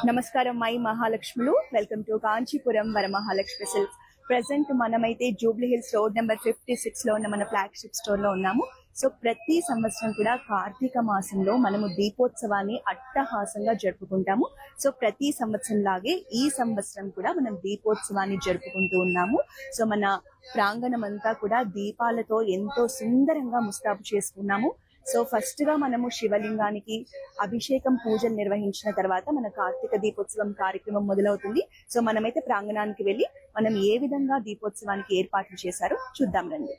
నమస్కారం మై మహాలక్ష్ములు. Welcome to Kanchipuram Varamahalakshmi silks. Present మనమైతే జూబ్లీ హిల్స్ రోడ్ నెంబర్ 56 లో ఉన్న మన ఫ్లాగ్షిప్ స్టోర్ లో ఉన్నాము. సో ప్రతి సంవత్సరం కూడా కార్తీక మాసంలో మనము దీపోత్సవాన్ని అట్టహాసంగా జరుపుకుంటాము. సో ప్రతి సంవత్సరం లాగే ఈ సంవత్సరం కూడా మనం దీపోత్సవాన్ని జరుపుకుంటూ ఉన్నాము. సో మన ప్రాంగణం అంతా కూడా దీపాలతో ఎంతో సుందరంగా ముస్తాబు చేసుకున్నాము. సో ఫస్ట్ గా మనము శివలింగానికి అభిషేకం పూజలు నిర్వహించిన తర్వాత మన కార్తీక దీపోత్సవం కార్యక్రమం మొదలవుతుంది. సో మనమైతే ప్రాంగణానికి వెళ్ళి మనం ఏ విధంగా దీపోత్సవానికి ఏర్పాట్లు చేశారో చూద్దాం రండి.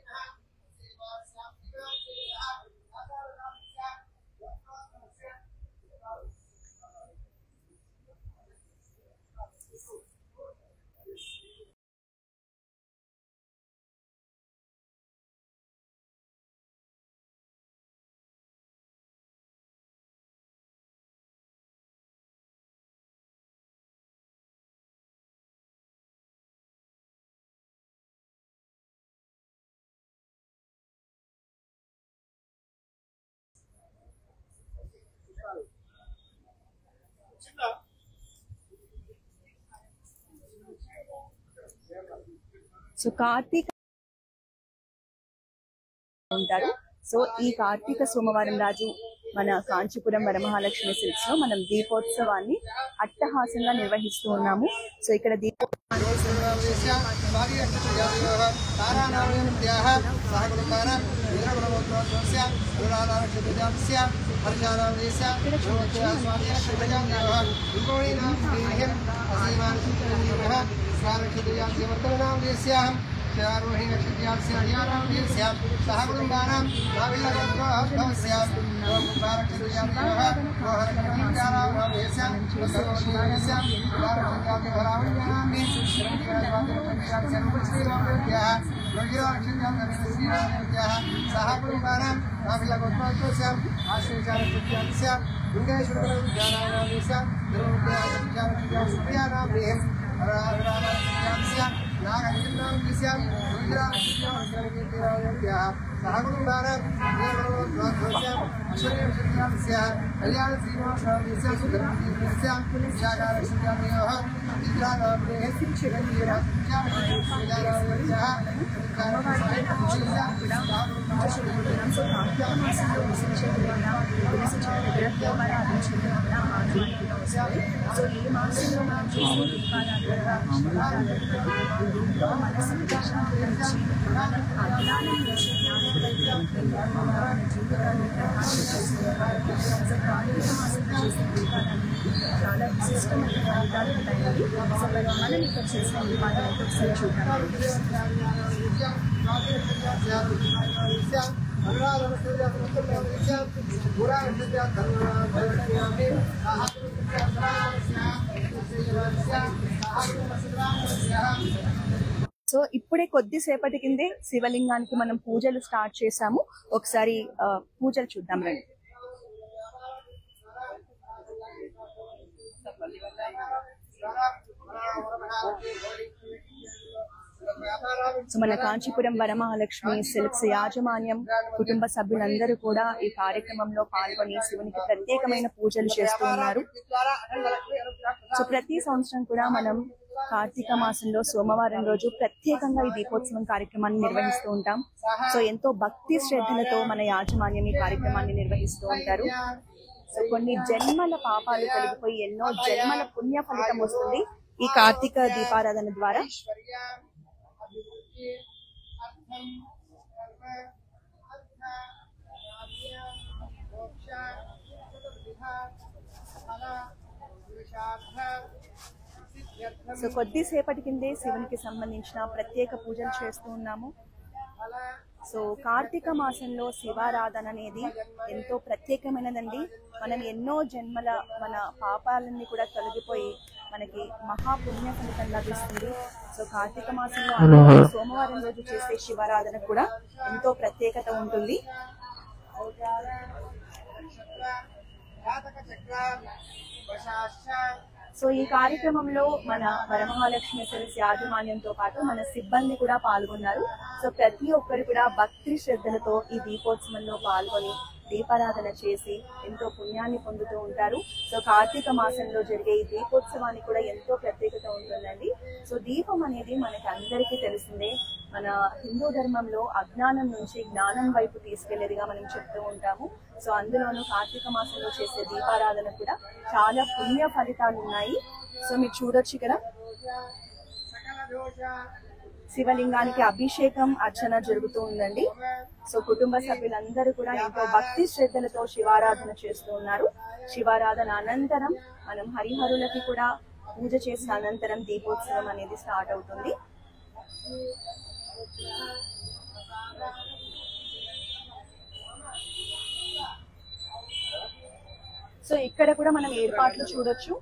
సో కార్తీక ఉంటారు. సో ఈ కార్తీక సోమవారం రాజు మన కాంచీపురం వరమహాలక్ష్మి సిల్క్స్ లో మనం దీపోత్సవాన్ని అట్టహాసంగా నిర్వహిస్తూ ఉన్నాము. సో ఇక్కడ చాలా విశిష్టమైన ఫలితాలు ఉంటాయండి. సో మనం ఇక్కడ చేసిన ఈ పాటలు ఒకసారి చూద్దాం. సో ఇప్పుడే కొద్దిసేపటి కిందే శివలింగానికి మనం పూజలు స్టార్ట్ చేసాము. ఒకసారి పూజలు చూద్దాం రండి. సో మన కాంచీపురం వరమహాలక్ష్మి సిల్క్స్ యాజమాన్యం కుటుంబ సభ్యులందరూ కూడా ఈ కార్యక్రమంలో పాల్గొని శివునికి ప్రత్యేకమైన పూజలు చేస్తూ ఉన్నారు. సో ప్రతి సంవత్సరం కూడా మనం కార్తీక మాసంలో సోమవారం రోజు ప్రత్యేకంగా ఈ దీపోత్సవం కార్యక్రమాన్ని నిర్వహిస్తూ ఉంటాం. సో ఎంతో భక్తి శ్రద్ధలతో మన యాజమాన్యం ఈ కార్యక్రమాన్ని నిర్వహిస్తూ ఉంటారు. సో కొన్ని జన్మల పాపాలు కలిగిపోయి ఎన్నో జన్మల పుణ్య ఫలితం వస్తుంది ఈ కార్తీక దీపారాధన ద్వారా. సో కొద్దిసేపటి కిందే శివునికి సంబంధించిన ప్రత్యేక పూజలు చేస్తూ ఉన్నాము. సో కార్తీక మాసంలో శివారాధన అనేది ఎంతో ప్రత్యేకమైనదండి. మనం ఎన్నో జన్మల మన పాపాలన్నీ కూడా తొలగిపోయి మనకి మహాపుణ్య ఫలితం లభిస్తుంది. సో కార్తీక మాసంలో సోమవారం రోజు చేసే శివారాధన కూడా ఎంతో ప్రత్యేకత ఉంటుంది. సో ఈ కార్యక్రమంలో మన వరమహాలక్ష్మి సిల్క్స్ యాజమాన్యంతో పాటు మన సిబ్బంది కూడా పాల్గొన్నారు. సో ప్రతి ఒక్కరు కూడా భక్తి శ్రద్ధలతో ఈ దీపోత్సవంలో పాల్గొని దీపారాధన చేసి ఎంతో పుణ్యాన్ని పొందుతూ ఉంటారు. సో కార్తీక మాసంలో జరిగే ఈ దీపోత్సవానికి కూడా ఎంతో ప్రత్యేకత ఉంటుందండి. సో దీపం అనేది మనకి అందరికీ తెలిసిందే. మన హిందూ ధర్మంలో అజ్ఞానం నుంచి జ్ఞానం వైపు తీసుకెళ్లేదిగా మనం చెప్తూ ఉంటాము. సో అందులోనూ కార్తీక మాసంలో చేసే దీపారాధన కూడా చాలా పుణ్య ఫలితాలు ఉన్నాయి. సో మీరు చూడొచ్చు ఇక్కడ శివలింగానికి అభిషేకం అర్చన జరుగుతూ ఉందండి. సో కుటుంబ సభ్యులందరూ కూడా ఎంతో భక్తి శ్రద్ధలతో శివారాధన చేస్తూ ఉన్నారు. శివారాధన అనంతరం మనం హరిహరులకి కూడా పూజ చేసిన అనంతరం దీపోత్సవం అనేది స్టార్ట్ అవుతుంది. సో ఇక్కడ కూడా మనం ఏర్పాట్లు చూడొచ్చు.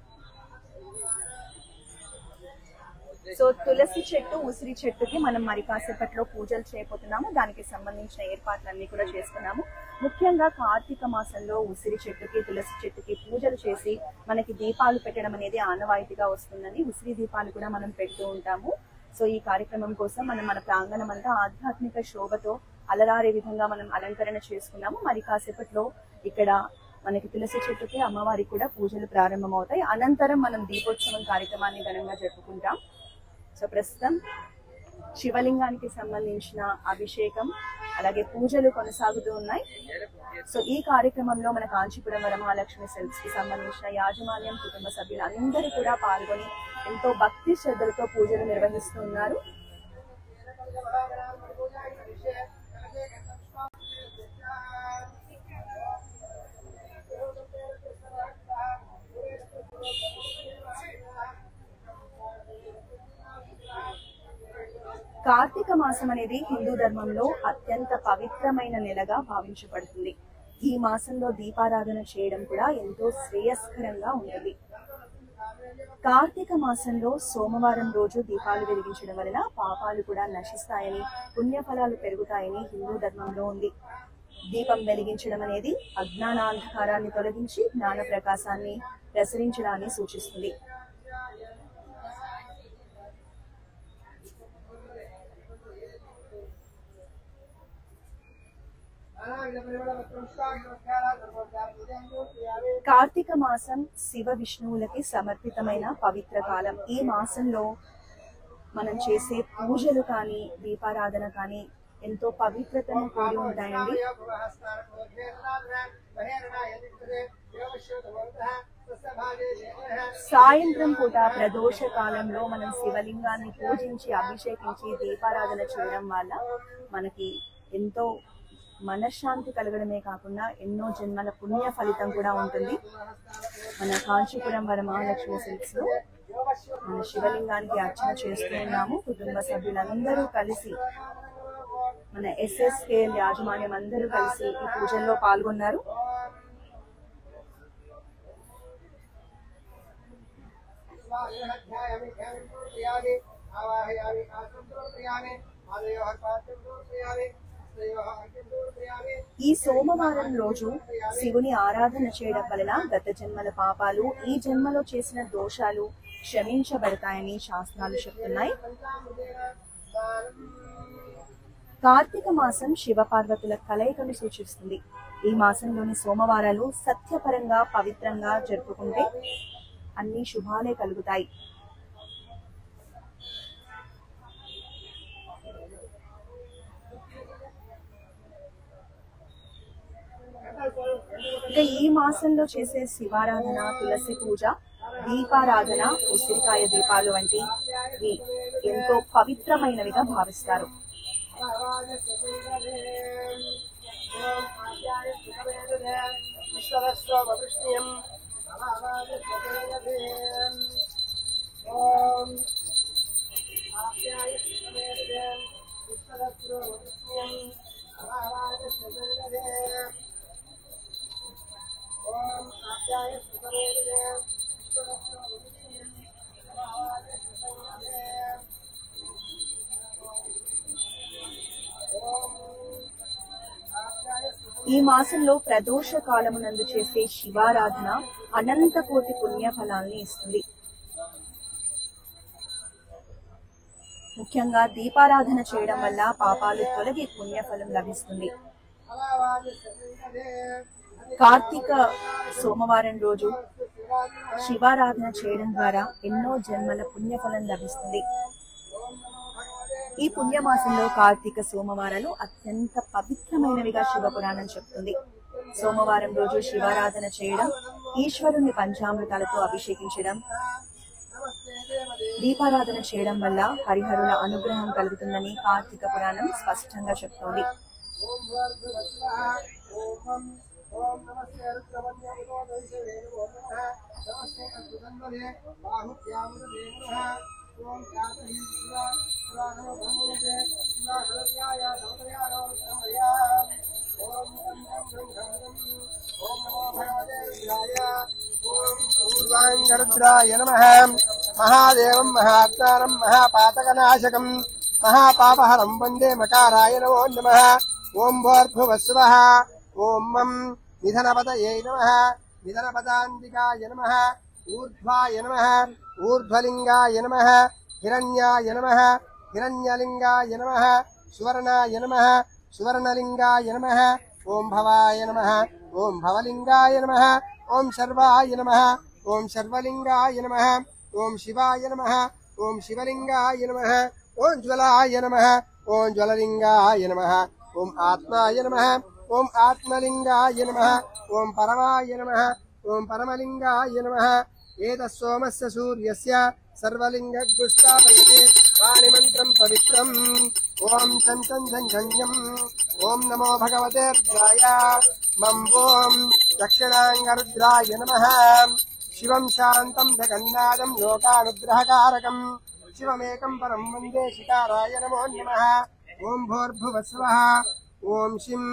సో తులసి చెట్టు, ఉసిరి చెట్టుకి మనం మరి కాసేపట్లో పూజలు చేయబోతున్నాము. దానికి సంబంధించిన ఏర్పాట్లన్నీ కూడా చేస్తున్నాము. ముఖ్యంగా కార్తీక మాసంలో ఉసిరి చెట్టుకి, తులసి చెట్టుకి పూజలు చేసి మనకి దీపాలు పెట్టడం అనేది ఆనవాయితీగా వస్తుందని ఉసిరి దీపాలు కూడా మనం పెడుతూ ఉంటాము. సో ఈ కార్యక్రమం కోసం మన ప్రాంగణం అంతా ఆధ్యాత్మిక శోభతో అలరారే విధంగా మనం అలంకరణ చేసుకున్నాము. మరి కాసేపట్లో ఇక్కడ మనకి తులసి చెట్టుకి అమ్మవారికి కూడా పూజలు ప్రారంభమవుతాయి. అనంతరం మనం దీపోత్సవం కార్యక్రమాన్ని ఘనంగా జరుపుకుంటాం. సో ప్రస్తుతం శివలింగానికి సంబంధించిన అభిషేకం అలాగే పూజలు కొనసాగుతూ ఉన్నాయి. సో ఈ కార్యక్రమంలో మన కాంచీపురం వరమహాలక్ష్మి సిల్క్స్ కి సంబంధించిన యాజమాన్యం, కుటుంబ సభ్యులు అందరూ కూడా పాల్గొని ఎంతో భక్తి శ్రద్ధలతో పూజలు నిర్వహిస్తూ ఉన్నారు. కార్తీక మాసం అనేది హిందూ ధర్మంలో అత్యంత పవిత్రమైన నెలగా భావించబడుతుంది. ఈ మాసంలో దీపారాధన చేయడం కూడా ఎంతో శ్రేయస్కరంగా ఉంటుంది. కార్తీక మాసంలో సోమవారం రోజు దీపాలు వెలిగించడం వలన పాపాలు కూడా నశిస్తాయని, పుణ్యఫలాలు పెరుగుతాయని హిందూ ధర్మంలో ఉంది. దీపం వెలిగించడం అనేది అజ్ఞానాంధకారాన్ని తొలగించి జ్ఞాన ప్రకాశాన్ని ప్రసరించడాన్ని సూచిస్తుంది. కార్తీక మాసం శివ విష్ణువులకి సమర్పితమైన పవిత్ర కాలం. ఈ మాసంలో మనం చేసే పూజలు కానీ, దీపారాధన కానీ ఎంతో పవిత్రతను కూడి ఉంటాయండి. సాయంత్రం పూట ప్రదోష కాలంలో మనం శివలింగాన్ని పూజించి, అభిషేకించి దీపారాధన చేయడం వల్ల మనకి ఎంతో మనశ్శాంతి కలగడమే కాకుండా ఎన్నో జన్మల పుణ్య ఫలితం కూడా ఉంటుంది. మన కాంచీపురం వరమహాలక్ష్మి సిల్క్స్ లో మన శివలింగానికి అర్చన చేస్తూ ఉన్నాము. కుటుంబ సభ్యులందరూ కలిసి, మన SSKL యాజమాన్యం అందరూ కలిసి ఈ పూజల్లో పాల్గొన్నారు. ఈ సోమవారం రోజు శివుని ఆరాధన చేయడం వలన గత జన్మల పాపాలు, ఈ జన్మలో చేసిన దోషాలు క్షమించబడతాయని శాస్త్రాలు చెప్తున్నాయి. కార్తీక మాసం శివపార్వతుల కలయికను సూచిస్తుంది. ఈ మాసంలోని సోమవారాలు సత్యపరంగా పవిత్రంగా జరుపుకుంటే అన్ని శుభాలే కలుగుతాయి. ఇక ఈ మాసంలో చేసే శివారాధన, తులసి పూజ, దీపారాధన, ఉసిరికాయ దీపాలు వంటి ఎంతో పవిత్రమైనవిగా భావిస్తారు. ఈ మాసంలో ప్రదోష కాలమునందు చేసే శివారాధన అనంత కోటి పుణ్య ఫలాల్ని ఇస్తుంది. ముఖ్యంగా దీపారాధన చేయడం వల్ల పాపాలు తొలగి పుణ్యఫలం లభిస్తుంది. కార్తీక సోమవారం రోజు శివారాధన చేయడం ద్వారా ఎన్నో జన్మల పుణ్యఫలం లభిస్తుంది. ఈ పుణ్యమాసంలో కార్తీక సోమవారాలు అత్యంత పవిత్రమైనవిగా శివపురాణం చెప్తుంది. సోమవారం రోజు శివారాధన చేయడం, ఈశ్వరుని పంచామృతాలతో అభిషేకించడం, దీపారాధన చేయడం వల్ల హరిహరుల అనుగ్రహం కలుగుతుందని కార్తీక పురాణం స్పష్టంగా చెప్తోంది. రుద్రాయ నమః. మహాదేవం మహాత్మానం మహాపాతకనాశకం మహాపాపహరం వందే మకారాయ నమో నమః. ఓం భూర్భువస్వః. ఓం మం నిధనపతయే నమః. నిధనపదాంతికాయ నమః. ఊర్ధ్వాయ నమః. ఊర్ధ్వలింగాయ నమః. హిరణ్యాయ నమః. హిరణ్యలింగాయ నమః. సువర్ణాయ నమః. సువర్ణలింగాయ నమః. ఓం భవాయ నమః. ఓం భవలింగాయ నమః. ఓం శర్వాయ నమః. ఓం శర్వలింగాయ నమః. ఓం శివాయ నమః. ఓం శివలింగాయ నమః. ఓం జ్వలాయ నమః. ఓం జ్వలలింగాయ నమః. ఓం ఆత్మాయ నమః. ఓం ఆత్మలింగాయ నమః. ఓం పరమాయ నమః. ఓం పరమలింగాయ నమః. ఏతస్సోమస్య సూర్యస్య సర్వలింగగుష్టాపయతే వాణిమంత్రం పవిత్రం. ఓం చంచం ఝంఝం. ఓం నమో భగవతే రుద్రాయ. మం ఓం దక్షిణాంగరుద్రాయ నమః. శివం శాంతం జగన్నాథం లోకానుగ్రహకారకం శివమేకం పరం వందే శికారాయ నమో నమః. ఓం భూర్భువస్వః. ఓం శిం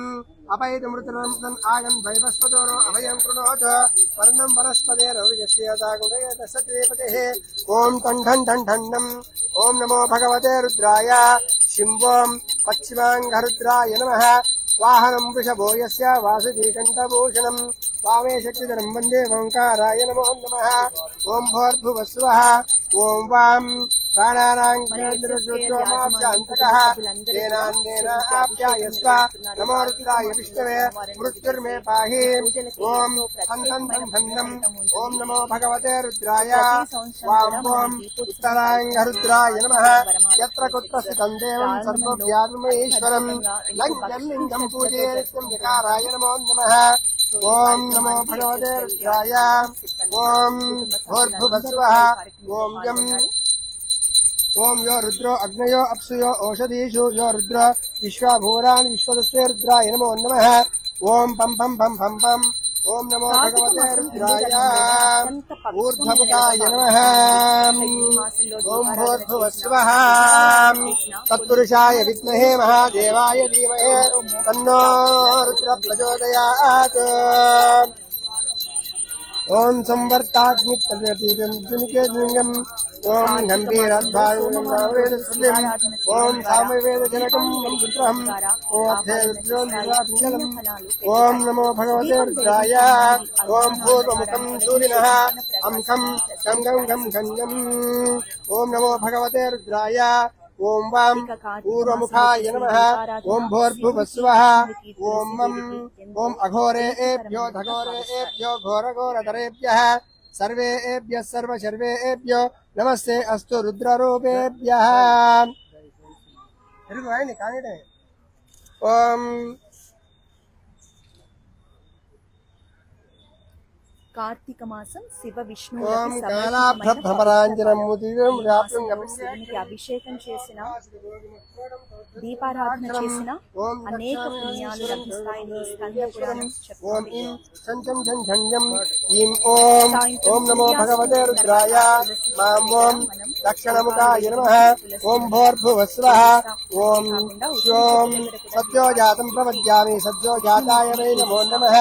అపైతమృతం ఆగన్ వైవస్వతోరో అభయం కృణోత్ వర్ణం వనస్పతిరవిజస్యేతాగుణేతసత్రేపతే. ఓం ఠంఠం ఠంఠం. ఓం నమో భగవతే రుద్రాయ. శింవోం పశ్చిమాంగరుద్రాయ నమః. వాహనం వృషభో యస్య వాసుకీకంఠభూషణం వామే శక్తిధరం వందే ఓంకారాయ నమో నమః. ఓం భూర్భువస్వః. ఓం వాం ప్రాణానాంతకః తేనాన్నేన ఆప్యాయస్వ. నమో రుద్రాయ విష్ణవే మృత్యుర్మే పాహి. ఓం హంతం ధన్నం. ఓం నమో భగవతే రుద్రాయ. వాం ఓం ఉత్తరాంగరుద్రాయ నమః. యత్ర కుత్ర స్థితం దేవం సర్వవ్యాపమేశ్వరం లింగం పూజే నిత్యం వికారాయ నమో నమః. ఓం నమో భగవతే రుద్రాయ. ఓం భూర్భువస్వః. ఓం యం. ఓం యో రుద్రో అగ్నయో అప్సుయో ఓషధీషు యో రుద్ర విశ్వభూరాన్ విశ్వదస్య రుద్రాయ నమో నమః. ఓం పం పం పం పం పం. ఓం నమో భగవతే రుద్రాయ. ఊర్ధ్వముఖాయ నమః. ఓం భూర్భువస్వః. తత్పురుషాయ విద్మహే మహాదేవాయ ధీమహి తన్నో రుద్ర ప్రచోదయాత్. ఓం సంవర్తాగ్నికేలింగం. ఓం గంభీరద్భాయం. ఓం సామవేదజనకం విగ్రహం. ఓం నమో భగవతే రుద్రాయ. ఓం పూర్వముఖం శూలినః అంకం గం గం గం గంగం. ఓం నమో భగవతే రుద్రాయ. ఓం వాం పూర్వముఖాయ నమః. ఓం భూర్భువస్వః. ఓం మం. ఓం అఘోరేభ్యో ఘోరేభ్యో ఘోరఘోరధరేభ్యః సర్వేభ్యః సర్వశర్వేభ్యో నమస్తే అస్తు రుద్రరూపేభ్యః. ఓం కార్తీక మాసం శివ విష్ణు ఓం కాళాభ్రమరాంజనం శివునికి అభిషేకం చేసిన, దీపారాధన చేసిన అనేక పుణ్యాలు లభిస్తాయని స్కంద పురాణం చెప్తోంది. ఓం నమో భగవతే రుద్రాయ. మాం ఓం దక్షిణముఖాయ నమః. ఓం భూర్భువస్వః. ఓం శోం సద్యోజాతం ప్రపద్యామి సద్యోజాతాయ వై నమో నమః.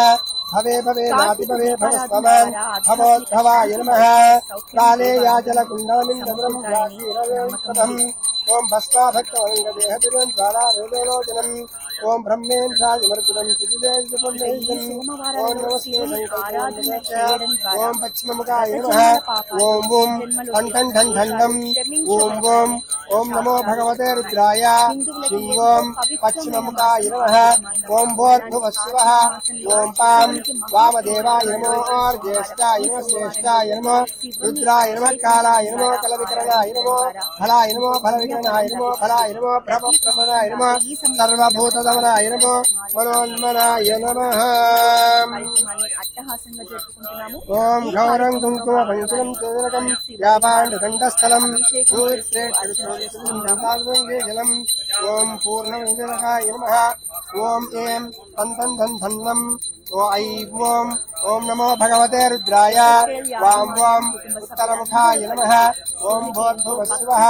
భవే భవే నాతి భవే భవస్వమాన్ భవోద్భవాయ నమః. కాళే యాచలకుండలింగం ఓం భస్వాభక్తమంగదేహతిరం జ్వాలారోలోచనం ఓం బ్రహ్మేంద్రాదిమర్గుణం ఓం నమస్తే ఓం పశ్చిమముఖాయ నమః ఓం ఓం ఠన్ ఠన్ ఠండం ఓం ఓం ఓం నమో భగవతే రుద్రాయ శ్రీ ఓం పశ్చిమముఖాయ నమః ఓం భూర్భువస్సువః ఓం పాం వామదేవాయ నమో జ్యేష్ఠాయ నమో శ్రేష్ఠాయ నమో రుద్రాయ నమః కాలాయ నమో కలవికరణాయ నమో ఫలాయ నమో ఫలవికరణాయ నమో ఫలాయ నమో ప్రభప్రమణాయ నమో సర్వభూతదమనాయ నమో మనోన్మనాయ నమః ఓం గౌరం కుంకుమ పంచకం చోదకం వ్యాపాండదండస్థలం జలం ఓం పూర్ణంజనకాయ నమః ఓం ఏం తంతం ధన్నం ఓ ఐం ఓం ఓం నమో భగవతే రుద్రాయ వాం ఓం ఉత్తరముఖాయ నమః ఓం భూర్భువస్సువః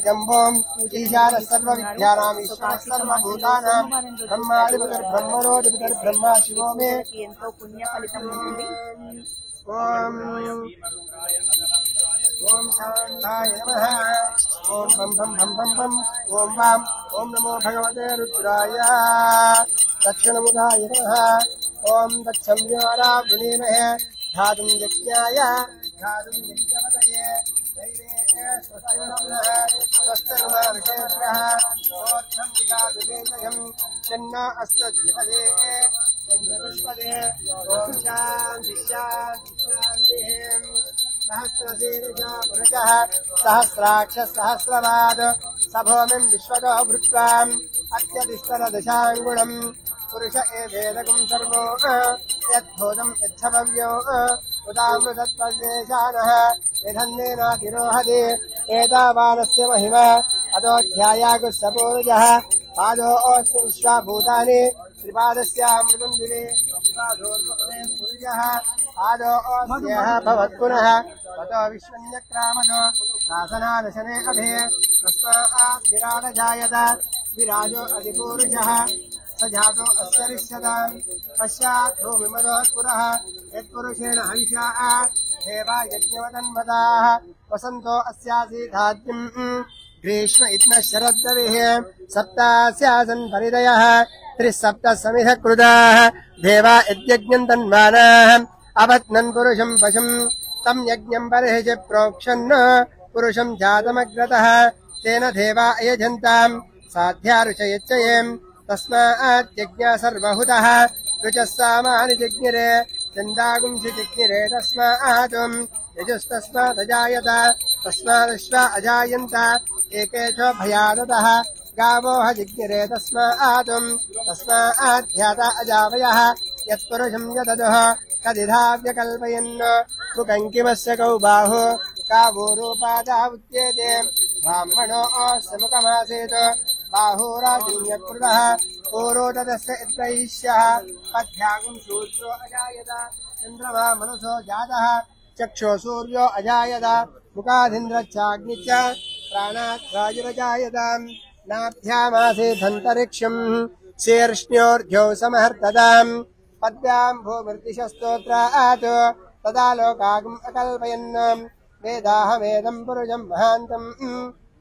యం ఓం ఈశాన సర్వ విద్యానాం ఈశ్వర సర్వభూతానాం బ్రహ్మాధిపతిర్ బ్రహ్మ శివో మే ఎంతో పుణ్య ఫలితం ఉంటుంది. ఓం ఓం శాంతాయ నమః ఓం బం బం బం బం బం ఓం వాం ఓం నమో భగవతే రుద్రాయ దక్షిణముఖాయ నమః ఓం దక్షమ్యారా వృణీమహే ధాతుం యజ్ఞాయ ధాతుం యజ్ఞవదయే చెన్న అస్తద్విపదే ఓం శాంతి శాంతి శాంతి सहस्रशीर्षा पुरुषः सहस्राक्ष सहस्रवाद सभोमिं विश्वतो भृत्वाम् अत्यतिष्ठरदशाङ्गुणम् पुरुष एवेदकं सर्वो यद्भूतं यच्छव्यो उदामृतत्वशेषानः यधन्नेनातिरोहति एतावानस्य महिमा अदोऽध्यायागुस्सपूरुजः पादोऽस्य विश्वाभूतानि त्रिपादस्यामृतं दिवे पुरुषः आदोऽस्यः भवत्पुनः ततो विश्वन्यक्रामतो शासनादशने अभे तस्मात् विराटजायत विराजो अधिपूरुषः स जातो अस्य रिष्यताम् पश्चात् भूमिमदोत्पुरः यत्पुरुषेण हविषा देवा यज्ञवतन्मताः वसन्तो अस्यासीधाद्यम् ग्रीष्म इत्नः शरद्रविः सप्तास्यासन् परिदयः त्रिसप्तः समिधः कृताः देवा यद्यज्ञम् तन्मानाः अबध्नन् पुरुषम् पशुम् तम् यज्ञम् परिहिच प्रोक्षन् पुरुषम् जातमग्रतः तेन देवा अयजन्ताम् साध्या ऋषयच्चयेम् तस्मात् यज्ञा सर्वहुतः ऋचः सामानि जिज्ञिरे चन्दागुंसि जिज्ञिरे तस्मात् यजुस्तस्मादजायत तस्मादश्वा अजायन्त एकेषो भयादतः गावो जिज्ञिरे तस्मात् ध्याता अजावयः यत्पुरुषम् यददुः कदिधाव्यकल्पयन् मुखम् किमस्य कौ बाहु कावो रूपादा उच्यते ब्राह्मणो अस्य मुखमासीत् बाहुराजन्यकृतः पूरो तदस्य इद्वैष्यः पद्भ्यागुम् सूर्यो अजायत चन्द्रमा मनसो जातः चक्षो सूर्यो अजायत मुखादिन्द्रश्चाग्निश्च प्राणात् वायुरजायत नाभ्यामासीदन्तरिक्षम् शीर्ष्ण्योर्ध्यो समहर्तताम् पद्भ्याम् भूमिर्दिशस्तोत्रात् तदा लोकागम् अकल्पयन् वेदाहमेदम् पुरुषम् महान्तम्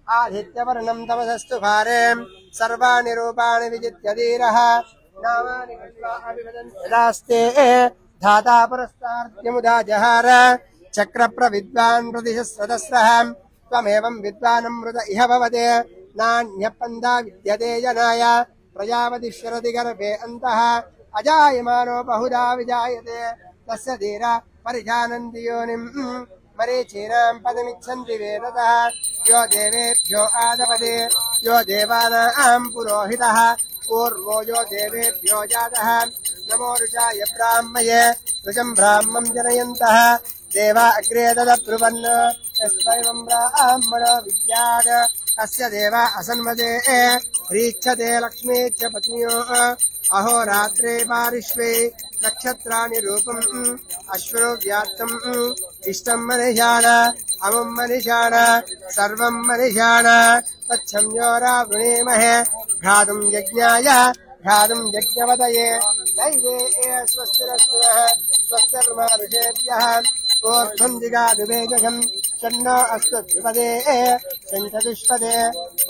आदित्यवर्णम् तमसस्तु भारे सर्वाणि रूपाणि विजित्य धीरः नामानि अभिवदन्ति धाता पुरस्तार्त्यमुदा जहार चक्रप्रविद्वान् प्रतिशस्रतस्रः त्वमेवम् विद्वानमृत इह भवते नान्यपन्था विद्यते जनाय प्रजापतिश्वरति गर्भे अन्तः अजायमानो बहुधा विजायते तस्य धीरा परिजानन्ति योनिम् मरीचीनाम् पदमिच्छन्ति वेदतः यो देवेभ्यो आदपते यो देवानाम् पुरोहितः पूर्वो यो देवेभ्यो जातः नमो ऋचाय ब्राह्मये ऋचम् ब्राह्मम् जनयन्तः देवा अग्रे तदब्रुवन् यस्मैवम् ब्राह्मणो विद्यात् अस्य देवा असन्मते ह्रीच्छते लक्ष्मी च पत्न्यो अहोरात्रे पारिष्वे नक्षत्राणि रूपम् अश्वरो व्याप्तम् इष्टम् मनिषाण अमुम् मनिषाण सर्वम् मनिषाण तच्छम्योरा वृणीमहे घ्रातुम् यज्ञाय घ्रातुम् यज्ञवतये दैवे स्वस्तिरस्तुनः स्वस्तिर्महर्षेभ्यः ऊर्ध्वं दिगादुवेगजं शन्नो अस्तु द्विपदे शञ्चतुष्पदे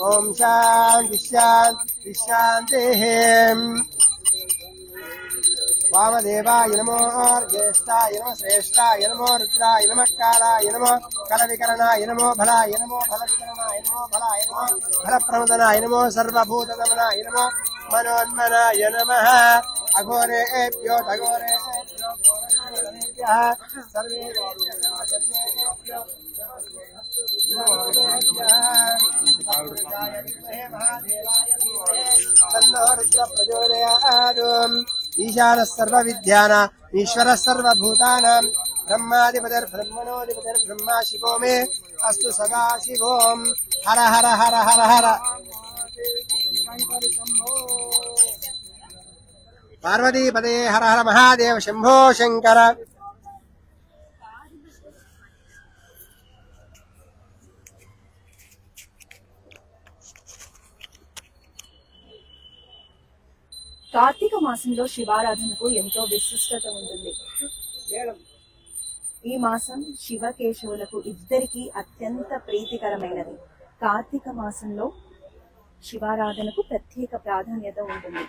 ॐ शान्ति शान्ति शान्तिः वामदेवाय नमो ज्येष्ठाय नमो श्रेष्ठाय नमो रुद्राय नमः कालाय नमो कलविकरणाय नमो भलाय नमो फलविकरणाय नमो भलाय नमो फलप्रमदनाय नमो सर्वभूतदमनाय नमो मनोन्मनाय नमः अघोरेभ्यो घोरेभ्यः सर्वेभ्यो तन्नो रुद्र प्रचोदयात् ईशानः सर्वविद्यानाम् ईश्वरः सर्वभूतानां ब्रह्माधिपतिर्ब्रह्मणोऽधिपतिर्ब्रह्मा शिवो मे अस्तु सदा शिवों हर हर हर हर हर पार्वतीपदे हर हर महादेव शंभो शंकर కార్తీక మాసంలో శివారాధనకు ఎంతో విశిష్టత ఉంటుంది. ఈ మాసం శివకేశవులకు ఇద్దరికి అత్యంత ప్రీతికరమైనది. కార్తీక మాసంలో శివారాధనకు ప్రత్యేక ప్రాధాన్యత ఉంటుంది.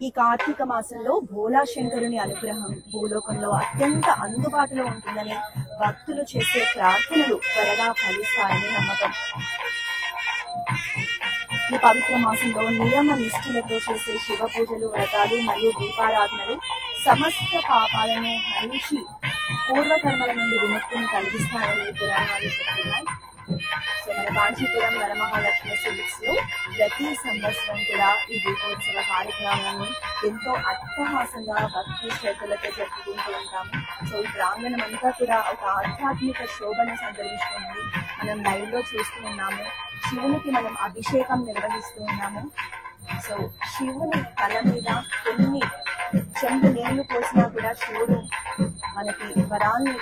ఈ కార్తీక మాసంలో భోలా శంకరుని అనుగ్రహం భూలోకంలో అత్యంత అందుబాటులో ఉంటుందని భక్తులు చేసే ప్రార్థనలు త్వరగా ఫలిస్తాయని నమ్మకం. ఈ పవిత్ర మాసంలో నియమ నిష్ఠలతో చేసే శివ పూజలు, వ్రతాలు మరియు దీపారాధనలు సమస్త పాపాలను హరించి పూర్వకర్మల నుండి విముక్తిని కలిగిస్తాయని పురాణాలు చెప్తున్నాయి. సో మన కాంచీపురం వరమహాలక్ష్మి సిల్క్స్ లో ప్రతి సంవత్సరం కూడా ఈ దీపోత్సవ కార్యక్రమాన్ని ఎంతో అట్టహాసంగా భక్తి శ్రద్ధలతో జరుపుకుంటూ ఉంటాము. సో ఈ ప్రాంగణం అంతా కూడా ఒక ఆధ్యాత్మిక శోభను సంతరిస్తుంది. మనం లైవ్ లో చూస్తూ ఉన్నాము. శివునికి మనం అభిషేకం నిర్వహిస్తూ ఉన్నాము. సో శివుని తల మీద కొన్ని చెంబు నీళ్లు పోసినా కూడా శివుడు మనకి వరాన్ని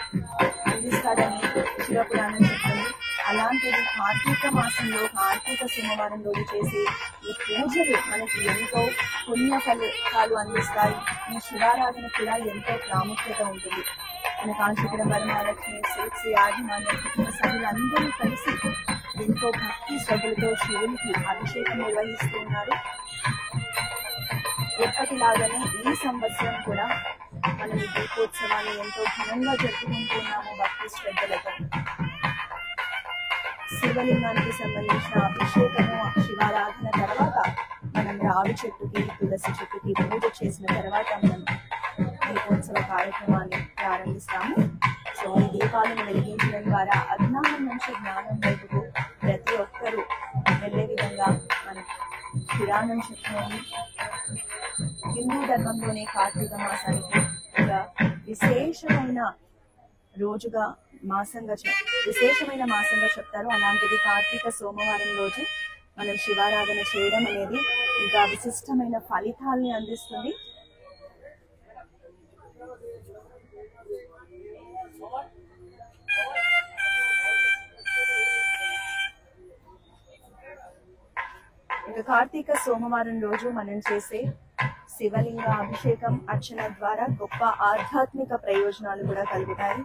అందిస్తాడని శివపురాణం చెప్తుంది. అలాంటిది కార్తీక మాసంలో కార్తీక సోమవారం రోజు చేసే ఈ పూజలు మనకి ఎంతో పుణ్య ఫలితాలు అందిస్తాయి. ఈ శివారాధన కూడా ఎంతో ప్రాముఖ్యత ఉంటుంది. మన కాంచీపురం వరమహాలక్ష్మి సిల్క్స్ యాజమాన్య కుటుంబ సభ్యులందరూ కలిసి ఎంతో భక్తి శ్రద్ధలతో శివునికి అభిషేకం నిర్వహిస్తూ ఉన్నారు. ఎప్పటిలాగానే ఈ సంవత్సరం కూడా మనం ఈ దీపోత్సవాన్ని ఎంతో ఘనంగా జరుపుకుంటున్నాము భక్తి శ్రద్ధలతో. శివలింగానికి సంబంధించిన అభిషేకము శివారాధన తర్వాత మనం రావి చెట్టుకి, తులసి చెట్టుకి పూజ చేసిన తర్వాత మనం దీపోత్సవ కార్యక్రమాన్ని ప్రారంభిస్తాము. సో ఈ దీపాలను వెలిగించడం ద్వారా అజ్ఞానం నుంచి జ్ఞానం వైపుకు ప్రతి ఒక్కరూ వెళ్ళే విధంగా మనం పురాణం చెప్తున్నాము. హిందూ ధర్మంలోనే కార్తీక మాసానికి ఒక విశేషమైన రోజుగా విశేషమైన మాసంగా చెప్తారు. అలాంటిది కార్తీక సోమవారం రోజు మనం శివారాధన చేయడం అనేది ఇంకా విశిష్టమైన ఫలితాల్ని అందిస్తుంది. ఇక కార్తీక సోమవారం రోజు మనం చేసే శివలింగ అభిషేకం అర్చన ద్వారా గొప్ప ఆధ్యాత్మిక ప్రయోజనాలు కూడా కలుగుతాయి.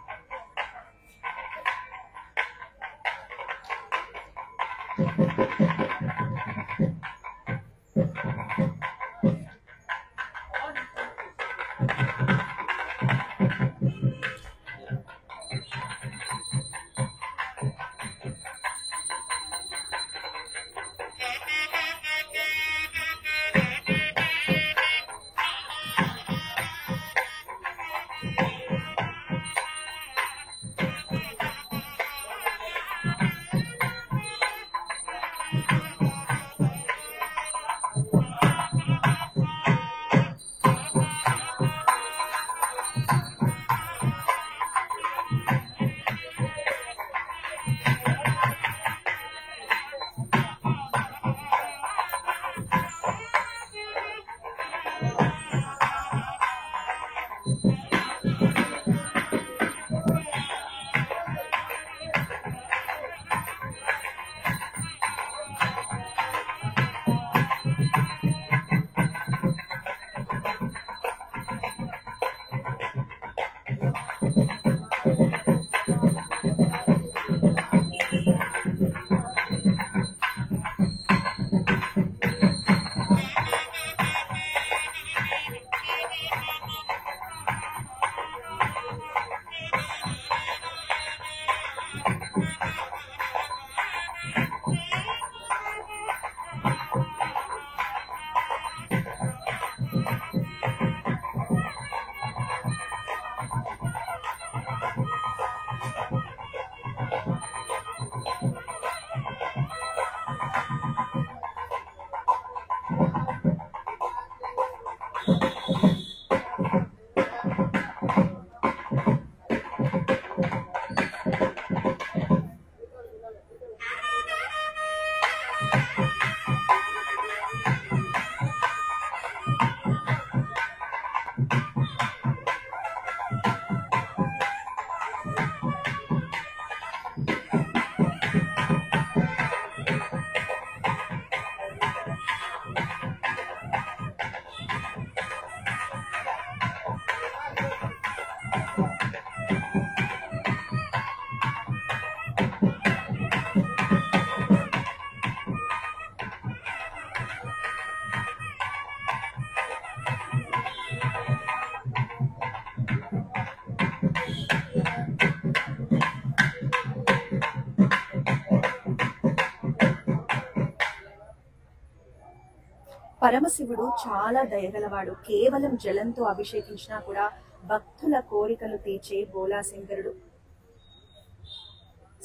పరమశివుడు చాలా దయగలవాడు. కేవలం జలంతో అభిషేకించినా కూడా భక్తుల కోరికలు తీర్చే బోలాశంకరుడు.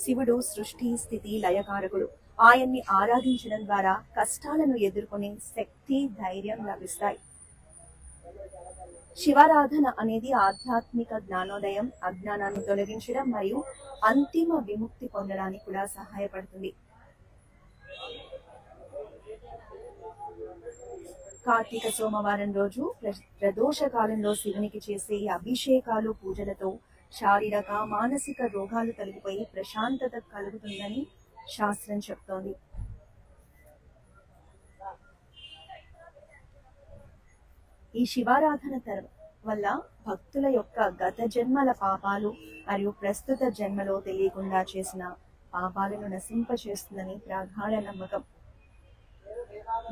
శివుడు సృష్టి స్థితి లయకారకుడు. ఆయన్ని ఆరాధించడం ద్వారా కష్టాలను ఎదుర్కొనే శక్తి, ధైర్యం లభిస్తాయి. శివారాధన అనేది ఆధ్యాత్మిక జ్ఞానోదయం, అజ్ఞానాన్ని తొలగించడం మరియు అంతిమ విముక్తి పొందడానికి కూడా సహాయపడుతుంది. కార్తీక సోమవారం రోజు ప్రదోష కాలంలో శివునికి చేసే అభిషేకాలు, పూజలతో శారీరక, మానసిక రోగాలు తొలగిపోయి ప్రశాంతత కలుగుతుందని శాస్త్రం చెప్తోంది. ఈ శివారాధన వల్ల భక్తుల యొక్క గత జన్మల పాపాలు మరియు ప్రస్తుత జన్మలో తెలియకుండా చేసిన పాపాలను నశింపచేస్తుందని ప్రగాఢ నమ్మకం.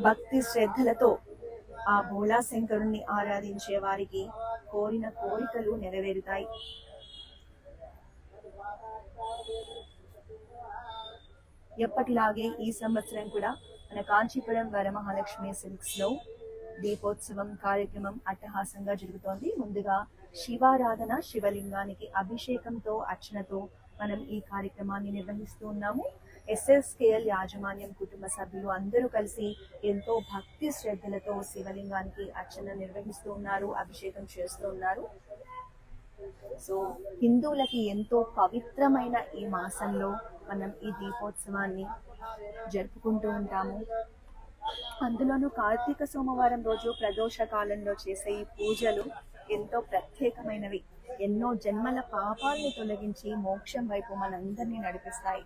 భక్తి శ్రద్ధలతో ఆ భోళాశంకరుణ్ణి ఆరాధించే వారికి కోరిన కోరికలు నెరవేరుతాయి. ఎప్పటిలాగే ఈ సంవత్సరం కూడా మన కాంచీపురం వరమహాలక్ష్మి సిల్క్స్ లో దీపోత్సవం కార్యక్రమం అట్టహాసంగా జరుగుతోంది. ముందుగా శివారాధన, శివలింగానికి అభిషేకంతో, అర్చనతో మనం ఈ కార్యక్రమాన్ని నిర్వహిస్తూ ఉన్నాము. SSKL యాజమాన్యం కుటుంబ సభ్యులు అందరూ కలిసి ఎంతో భక్తి శ్రద్ధలతో శివలింగానికి అర్చన నిర్వహిస్తూ ఉన్నారు, అభిషేకం చేస్తూ ఉన్నారు. సో హిందువులకి ఎంతో పవిత్రమైన ఈ మాసంలో మనం ఈ దీపోత్సవాన్ని జరుపుకుంటూ ఉంటాము. అందులోనూ కార్తీక సోమవారం రోజు ప్రదోష కాలంలో చేసే ఈ పూజలు ఎంతో ప్రత్యేకమైనవి. ఎన్నో జన్మల పాపాలను తొలగించి మోక్షం వైపు మనందరినీ నడిపిస్తాయి.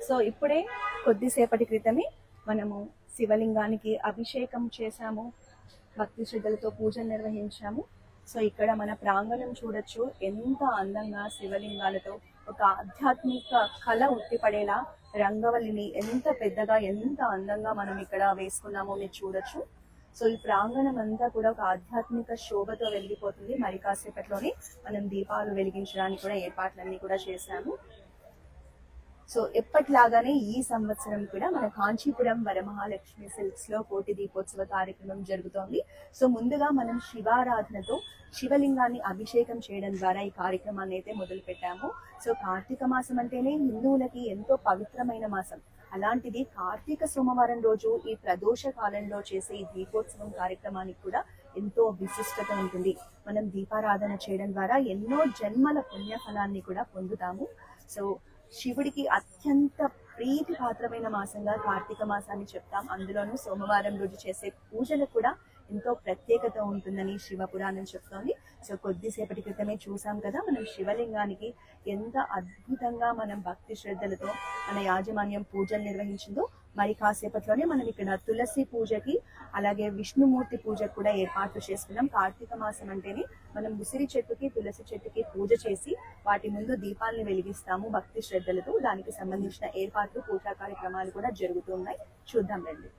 సో ఇప్పుడే కొద్దిసేపటి క్రితమే మనము శివలింగానికి అభిషేకం చేశాము, భక్తి శ్రద్ధలతో పూజలు నిర్వహించాము. సో ఇక్కడ మన ప్రాంగణం చూడొచ్చు, ఎంత అందంగా శివలింగాలతో ఒక ఆధ్యాత్మిక కళ ఉట్టిపడేలా రంగవల్లిని ఎంత పెద్దగా, ఎంత అందంగా మనం ఇక్కడ వేసుకున్నామో మీరు చూడొచ్చు. సో ఈ ప్రాంగణం అంతా కూడా ఒక ఆధ్యాత్మిక శోభతో వెలిగిపోతుంది. మరి కాసేపట్లోనే మనం దీపాలు వెలిగించడానికి కూడా ఏర్పాట్లన్నీ కూడా చేశాము. సో ఎప్పటిలాగానే ఈ సంవత్సరం కూడా మన కాంచీపురం వరమహాలక్ష్మి సిల్క్స్ లో కోటి దీపోత్సవ కార్యక్రమం జరుగుతోంది. సో ముందుగా మనం శివారాధనతో శివలింగాన్ని అభిషేకం చేయడం ద్వారా ఈ కార్యక్రమాన్ని అయితే మొదలు పెట్టాము. సో కార్తీక మాసం అంటేనే హిందువులకి ఎంతో పవిత్రమైన మాసం. అలాంటిది కార్తీక సోమవారం రోజు ఈ ప్రదోష కాలంలో చేసే ఈ దీపోత్సవం కార్యక్రమానికి కూడా ఎంతో విశిష్టత ఉంటుంది. మనం దీపారాధన చేయడం ద్వారా ఎన్నో జన్మల పుణ్యఫలాన్ని కూడా పొందుతాము. సో శివుడికి అత్యంత ప్రీతిపాత్రమైన మాసంగా కార్తీక మాసాన్ని చెప్తాం. అందులోనూ సోమవారం రోజు చేసే పూజలకు కూడా ఎంతో ప్రత్యేకత ఉంటుందని శివ పురాణం చెప్తోంది. సో కొద్దిసేపటి క్రితమే చూసాం కదా మనం శివలింగానికి ఎంత అద్భుతంగా మనం భక్తి శ్రద్ధలతో మన యాజమాన్యం పూజలు నిర్వహించిందో. మరి కాసేపట్లోనే మనం ఇక్కడ తులసి పూజకి అలాగే విష్ణుమూర్తి పూజకు కూడా ఏర్పాట్లు చేసుకున్నాం. కార్తీక మాసం అంటేనే మనం ఉసిరి చెట్టుకి, తులసి చెట్టుకి పూజ చేసి వాటి ముందు దీపాలను వెలిగిస్తాము భక్తి శ్రద్ధలతో. దానికి సంబంధించిన ఏర్పాట్లు, పూజా కార్యక్రమాలు కూడా జరుగుతున్నాయి. చూద్దాం రండి.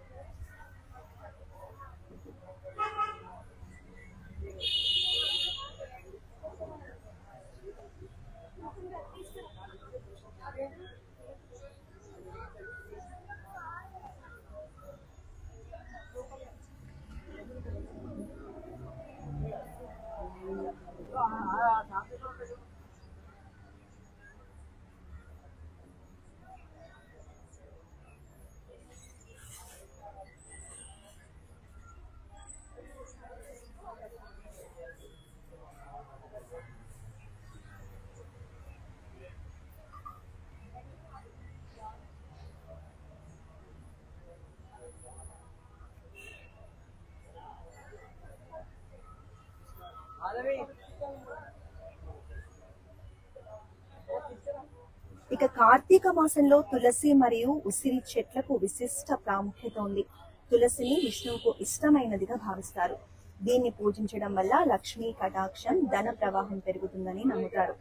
ఇక కార్తీక మాసంలో తులసి మరియు ఉసిరి చెట్లకు విశిష్ట ప్రాముఖ్యత ఉంది. తులసిని విష్ణువుకు ఇష్టమైనదిగా భావిస్తారు. దీన్ని పూజించడం వల్ల లక్ష్మీ కటాక్షం, ధన ప్రవాహం పెరుగుతుందని నమ్ముతారు.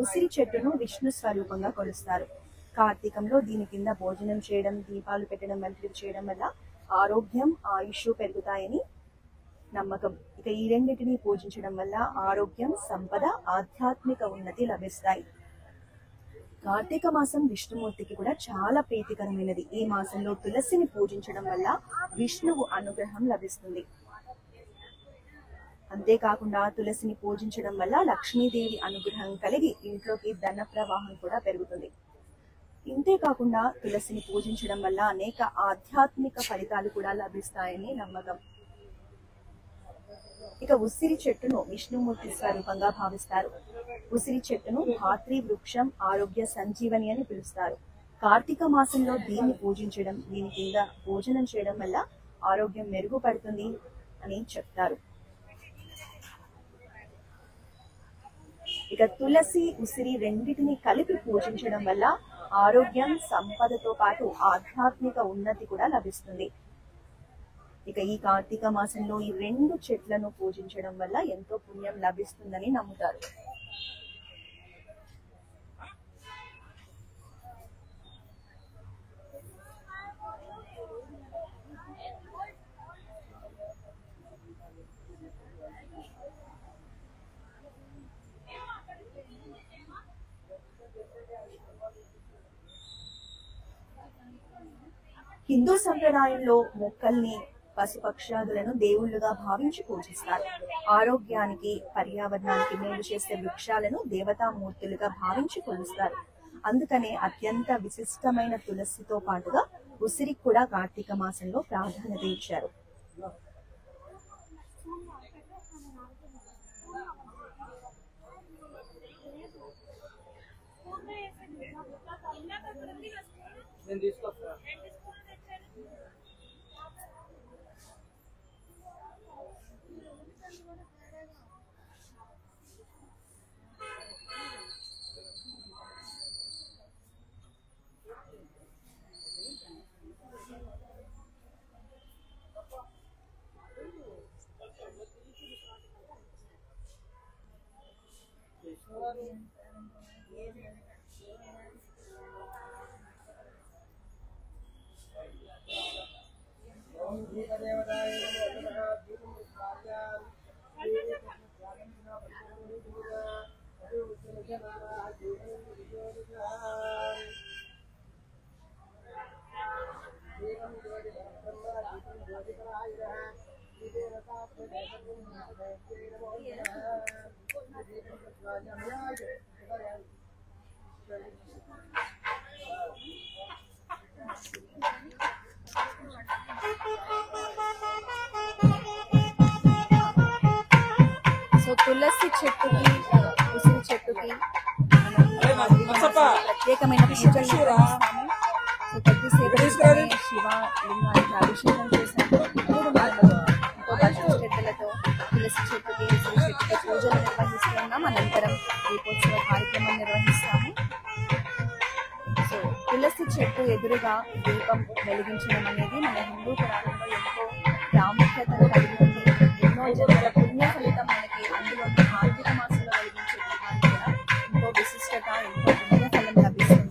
ఉసిరి చెట్టును విష్ణు స్వరూపంగా కొలుస్తారు. కార్తీకంలో దీని కింద భోజనం చేయడం, దీపాలు పెట్టడం వంటివి చేయడం వల్ల ఆరోగ్యం, ఆయుష్ పెరుగుతాయని నమ్మకం. ఇక ఈ రెండింటిని పూజించడం వల్ల ఆరోగ్యం, సంపద, ఆధ్యాత్మిక ఉన్నతి లభిస్తాయి. కార్తీక మాసం విష్ణుమూర్తికి కూడా చాలా ప్రీతికరమైనది. ఈ మాసంలో తులసిని పూజించడం వల్ల విష్ణువు అనుగ్రహం లభిస్తుంది. అంతేకాకుండా తులసిని పూజించడం వల్ల లక్ష్మీదేవి అనుగ్రహం కలిగి ఇంట్లోకి ధన ప్రవాహం కూడా పెరుగుతుంది. ఇంతేకాకుండా తులసిని పూజించడం వల్ల అనేక ఆధ్యాత్మిక ఫలితాలు కూడా లభిస్తాయని నమ్మకం. ఇక ఉసిరి చెట్టును విష్ణుమూర్తి స్వరూపంగా భావిస్తారు. ఉసిరి చెట్టును ధాత్రి వృక్షం, ఆరోగ్య సంజీవని అని పిలుస్తారు. కార్తీక మాసంలో దీన్ని పూజించడం, దీని కింద భోజనం చేయడం వల్ల ఆరోగ్యం మెరుగుపడుతుంది అని చెప్తారు. ఇక తులసి, ఉసిరి రెండింటిని కలిపి పూజించడం వల్ల ఆరోగ్యం, సంపదతో పాటు ఆధ్యాత్మిక ఉన్నతి కూడా లభిస్తుంది. ఇక ఈ కార్తీక మాసంలో ఈ రెండు చెట్లను పూజించడం వల్ల ఎంతో పుణ్యం లభిస్తుందని నమ్ముతారు. హిందూ సంప్రదాయంలో మొక్కల్ని, పశుపక్షాదులను దేవుళ్ళుగా భావించి పూజిస్తారు. ఆరోగ్యానికి, పర్యావరణానికి మేలు చేసే వృక్షాలను దేవతామూర్తులుగా భావించి కొలుస్తారు. అందుకనే అత్యంత విశిష్టమైన తులసితో పాటుగా ఉసిరికి కూడా కార్తీక మాసంలో ప్రాధాన్యత ఇచ్చారు. సో తులసి చెట్టుకి, ఉసిరి చెట్టుకి ప్రత్యేకమైన పూజలు నిర్వహిస్తాము. సో కొద్దిసేపు శివ లింగానికి అభిషేకం చేశాము. 3 గంటలతో ఎంతో భక్తి శ్రద్ధలతో తులసి చెట్టుకి, ఉసిరి చెట్టుకి పూజలు నిర్వహిస్తున్నాం. అనంతరం దీపోత్సవ కార్యక్రమం నిర్వహిస్తాము. సో తులసి చెట్టు ఎదురుగా దీపం వెలిగించడం అనేది మన హిందూ పురాణంలో ఎంతో ప్రాముఖ్యతను కలిగి ఉంది. ఎన్నో జన్మల పుణ్య ఫలితం మనకి అందులో కార్తీక మాసంలో వెలిగించే దీపానికి కూడా ఎంతో విశిష్టత, ఎంతో పుణ్య ఫలం లభిస్తుంది.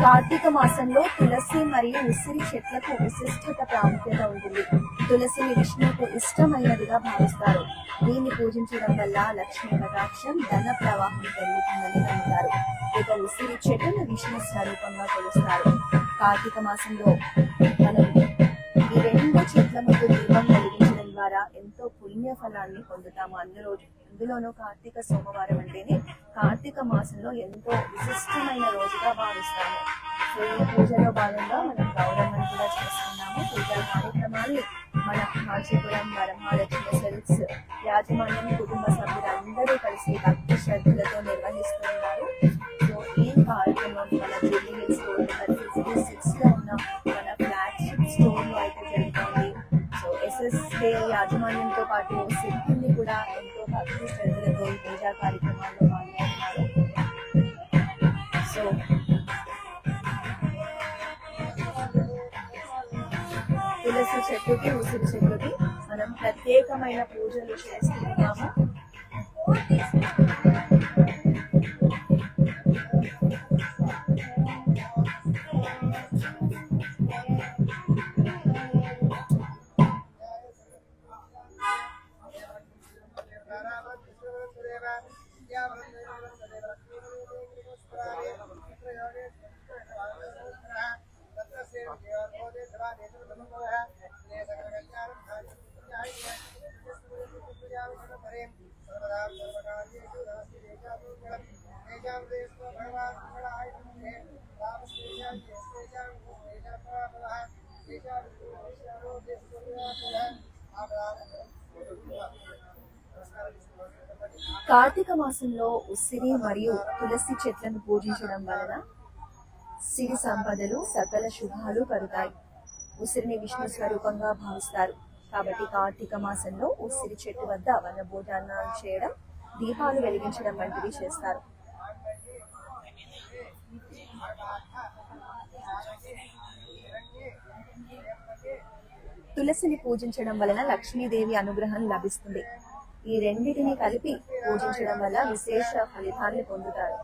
కార్తీక మాసంలో తులసి మరియు ఉసిరి చెట్లకు విశిష్టత ప్రాముఖ్యత ఉంటుంది. తులసిని విష్ణువుకు ఇష్టమైనదిగా భావిస్తారు. దీన్ని పూజించడం వల్ల లక్ష్మీ కటాక్షం, ధన ప్రవాహం పెరుగుతుందని నమ్ముతారు. ఇక ఉసిరి చెట్టును విష్ణు స్వరూపంగా కొలుస్తారు. కార్తీక మాసంలో మనం ఈ రెండు చెట్ల ముందు దీపం వెలిగించడం ద్వారా ఎంతో పుణ్య ఫలాన్ని పొందుతాము. అందులోనూ కార్తీక సోమవారం అంటేనే కార్తీక మాసంలో ఎంతో విశిష్టమైన రోజుగా భావిస్తాము. సో ఈ పూజలో భాగంగా మనం గౌరమ్మను కూడా చేస్తున్నాము. పూజల కార్యక్రమాన్ని మన కాంచీపురం వరమహాలక్ష్మి సిల్క్స్ యాజమాన్యం కుటుంబ సభ్యులందరూ కలిసి భక్తి శ్రద్ధలతో నిర్వహిస్తున్నారు. సో ఈ కార్యక్రమం మన జూబ్లీ హిల్స్ రోడ్ నెంబర్ 56 లో ఉన్న మన ఫ్లాగ్షిప్ స్టోర్ లో అయితే జరుగుతుంది. సో SSK యాజమాన్యంతో పాటు సిబ్బంది కూడా ఎంతో భక్తి శ్రద్ధలతో ఈ పూజా కార్యక్రమాల్లో పాల్గొంటున్నారు. సో తులసి చెట్టుకి ఉసిరి చెట్టుకి మనం ప్రత్యేకమైన పూజలు చేస్తున్నాము. కార్తీక మాసంలో ఉసిరి మరియు తులసి చెట్లను పూజించడం వలన సిరి సంపదలు, సకల శుభాలు కలుగుతాయి. ఉసిరిని విష్ణు స్వరూపంగా భావిస్తారు. కాబట్టి కార్తీక మాసంలో ఉసిరి చెట్టు వద్ద వన భోజనాలు చేయడం, దీపాలు వెలిగించడం వంటివి చేస్తారు. తులసిని పూజించడం వలన లక్ష్మీదేవి అనుగ్రహం లభిస్తుంది. ఈ రెండింటిని కలిపి పూజించడం వల్ల విశేష ఫలితాన్ని పొందుతారు.